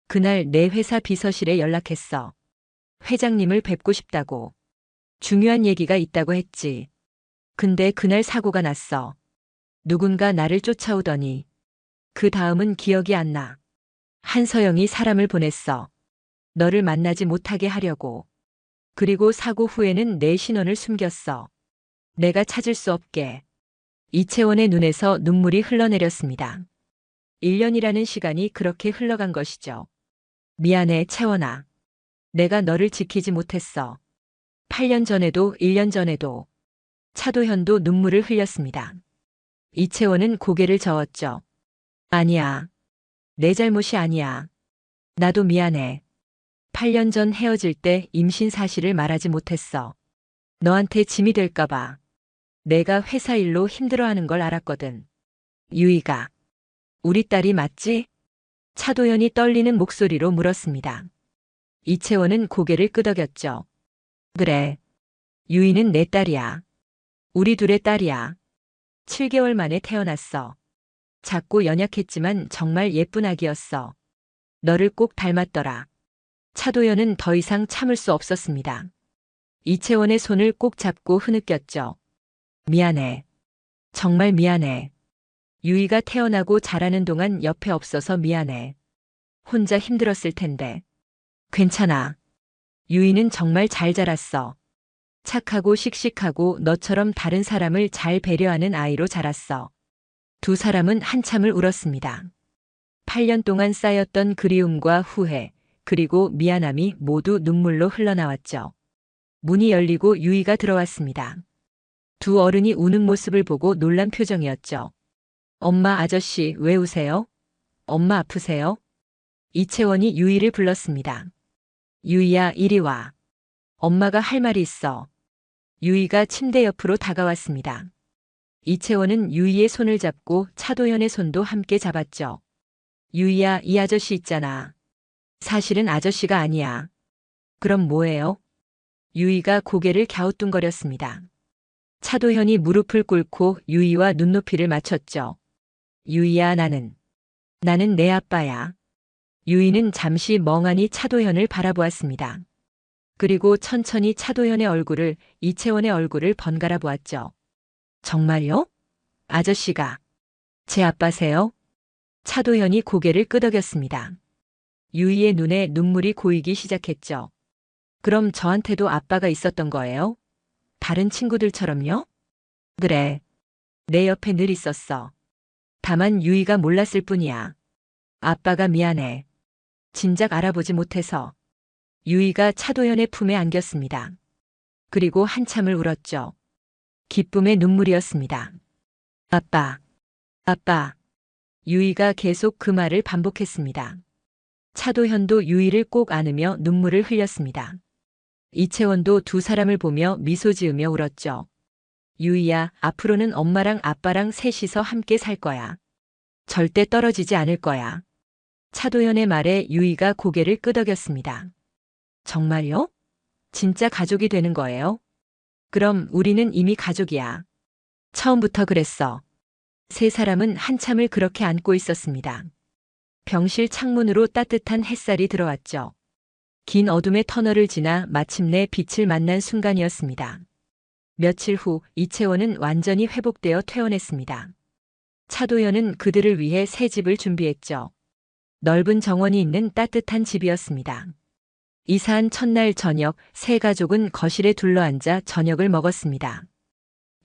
그날 내 회사 비서실에 연락했어. 회장님을 뵙고 싶다고. 중요한 얘기가 있다고 했지. 근데 그날 사고가 났어. 누군가 나를 쫓아오더니. 그 다음은 기억이 안 나. 한서영이 사람을 보냈어. 너를 만나지 못하게 하려고. 그리고 사고 후에는 내 신원을 숨겼어. 내가 찾을 수 없게. 이채원의 눈에서 눈물이 흘러내렸습니다. 1년이라는 시간이 그렇게 흘러간 것이죠. 미안해, 채원아. 내가 너를 지키지 못했어. 8년 전에도 1년 전에도. 차도현도 눈물을 흘렸습니다. 이채원은 고개를 저었죠. 아니야. 내 잘못이 아니야. 나도 미안해. 8년 전 헤어질 때 임신 사실을 말하지 못했어. 너한테 짐이 될까봐. 내가 회사 일로 힘들어하는 걸 알았거든. 유이가. 우리 딸이 맞지? 차도연이 떨리는 목소리로 물었습니다. 이채원은 고개를 끄덕였죠. 그래. 유이는 내 딸이야. 우리 둘의 딸이야. 7개월 만에 태어났어. 작고 연약했지만 정말 예쁜 아기였어. 너를 꼭 닮았더라. 차도연은 더 이상 참을 수 없었습니다. 이채원의 손을 꼭 잡고 흐느꼈죠. 미안해. 정말 미안해. 유이가 태어나고 자라는 동안 옆에 없어서 미안해. 혼자 힘들었을 텐데. 괜찮아. 유이는 정말 잘 자랐어. 착하고 씩씩하고 너처럼 다른 사람을 잘 배려하는 아이로 자랐어. 두 사람은 한참을 울었습니다. 8년 동안 쌓였던 그리움과 후회, 그리고 미안함이 모두 눈물로 흘러나왔죠. 문이 열리고 유이가 들어왔습니다. 두 어른이 우는 모습을 보고 놀란 표정이었죠. 엄마, 아저씨, 왜 우세요? 엄마 아프세요? 이채원이 유이를 불렀습니다. 유이야, 이리 와. 엄마가 할 말이 있어. 유이가 침대 옆으로 다가왔습니다. 이채원은 유이의 손을 잡고 차도현의 손도 함께 잡았죠. 유이야, 이 아저씨 있잖아. 사실은 아저씨가 아니야. 그럼 뭐예요? 유이가 고개를 갸우뚱거렸습니다. 차도현이 무릎을 꿇고 유이와 눈높이를 맞췄죠. 유이야, 나는 내 아빠야. 유이는 잠시 멍하니 차도현을 바라보았습니다. 그리고 천천히 차도현의 얼굴을, 이채원의 얼굴을 번갈아 보았죠. 정말요? 아저씨가 제 아빠세요? 차도현이 고개를 끄덕였습니다. 유이의 눈에 눈물이 고이기 시작했죠. 그럼 저한테도 아빠가 있었던 거예요? 다른 친구들처럼요? 그래. 내 옆에 늘 있었어. 다만 유이가 몰랐을 뿐이야. 아빠가 미안해. 진작 알아보지 못해서. 유이가 차도현의 품에 안겼습니다. 그리고 한참을 울었죠. 기쁨의 눈물이었습니다. 아빠, 아빠. 유이가 계속 그 말을 반복했습니다. 차도현도 유이를 꼭 안으며 눈물을 흘렸습니다. 이채원도 두 사람을 보며 미소 지으며 울었죠. 유이야, 앞으로는 엄마랑 아빠랑 셋이서 함께 살 거야. 절대 떨어지지 않을 거야. 차도현의 말에 유이가 고개를 끄덕였습니다. 정말요? 진짜 가족이 되는 거예요? 그럼 우리는 이미 가족이야. 처음부터 그랬어. 세 사람은 한참을 그렇게 안고 있었습니다. 병실 창문으로 따뜻한 햇살이 들어왔죠. 긴 어둠의 터널을 지나 마침내 빛을 만난 순간이었습니다. 며칠 후 이채원은 완전히 회복되어 퇴원했습니다. 차도현은 그들을 위해 새 집을 준비했죠. 넓은 정원이 있는 따뜻한 집이었습니다. 이사한 첫날 저녁, 세 가족은 거실에 둘러앉아 저녁을 먹었습니다.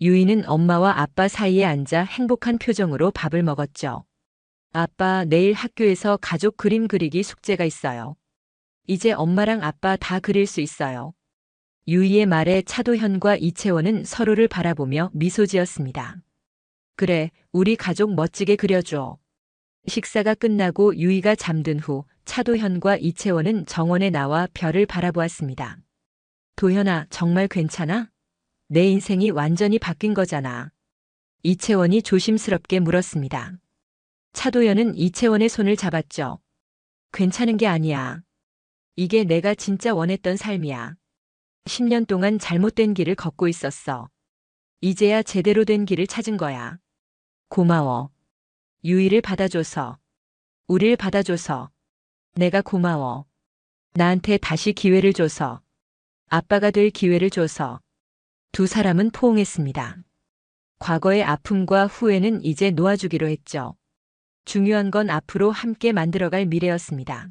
유이는 엄마와 아빠 사이에 앉아 행복한 표정으로 밥을 먹었죠. 아빠, 내일 학교에서 가족 그림 그리기 숙제가 있어요. 이제 엄마랑 아빠 다 그릴 수 있어요. 유이의 말에 차도현과 이채원은 서로를 바라보며 미소 지었습니다. 그래, 우리 가족 멋지게 그려줘. 식사가 끝나고 유이가 잠든 후 차도현과 이채원은 정원에 나와 별을 바라보았습니다. 도현아, 정말 괜찮아? 내 인생이 완전히 바뀐 거잖아. 이채원이 조심스럽게 물었습니다. 차도현은 이채원의 손을 잡았죠. 괜찮은 게 아니야. 이게 내가 진짜 원했던 삶이야. 10년 동안 잘못된 길을 걷고 있었어. 이제야 제대로 된 길을 찾은 거야. 고마워. 유이를 받아줘서. 우릴 받아줘서. 내가 고마워. 나한테 다시 기회를 줘서. 아빠가 될 기회를 줘서. 두 사람은 포옹했습니다. 과거의 아픔과 후회는 이제 놓아주기로 했죠. 중요한 건 앞으로 함께 만들어갈 미래였습니다.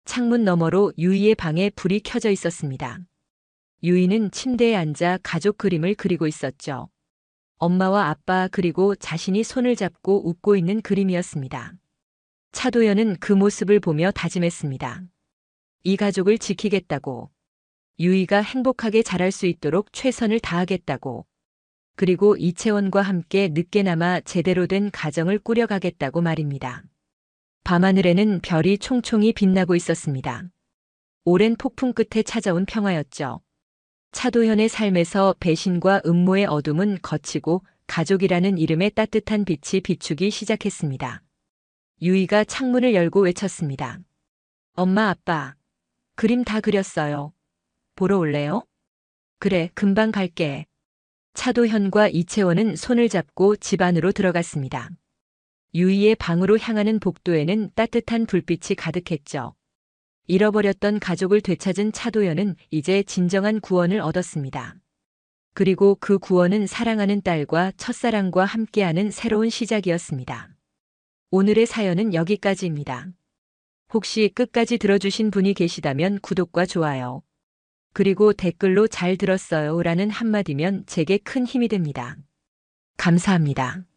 창문 너머로 유이의 방에 불이 켜져 있었습니다. 유이는 침대에 앉아 가족 그림을 그리고 있었죠. 엄마와 아빠 그리고 자신이 손을 잡고 웃고 있는 그림이었습니다. 차도현은 그 모습을 보며 다짐했습니다. 이 가족을 지키겠다고. 유이가 행복하게 자랄 수 있도록 최선을 다하겠다고. 그리고 이채원과 함께 늦게나마 제대로 된 가정을 꾸려가겠다고 말입니다. 밤하늘에는 별이 총총히 빛나고 있었습니다. 오랜 폭풍 끝에 찾아온 평화였죠. 차도현의 삶에서 배신과 음모의 어둠은 걷히고 가족이라는 이름의 따뜻한 빛이 비추기 시작했습니다. 유이가 창문을 열고 외쳤습니다. 엄마, 아빠, 그림 다 그렸어요. 보러 올래요? 그래, 금방 갈게. 차도현과 이채원은 손을 잡고 집 안으로 들어갔습니다. 유이의 방으로 향하는 복도에는 따뜻한 불빛이 가득했죠. 잃어버렸던 가족을 되찾은 차도연은 이제 진정한 구원을 얻었습니다. 그리고 그 구원은 사랑하는 딸과 첫사랑과 함께하는 새로운 시작이었습니다. 오늘의 사연은 여기까지입니다. 혹시 끝까지 들어주신 분이 계시다면 구독과 좋아요, 그리고 댓글로 잘 들었어요 라는 한마디면 제게 큰 힘이 됩니다. 감사합니다.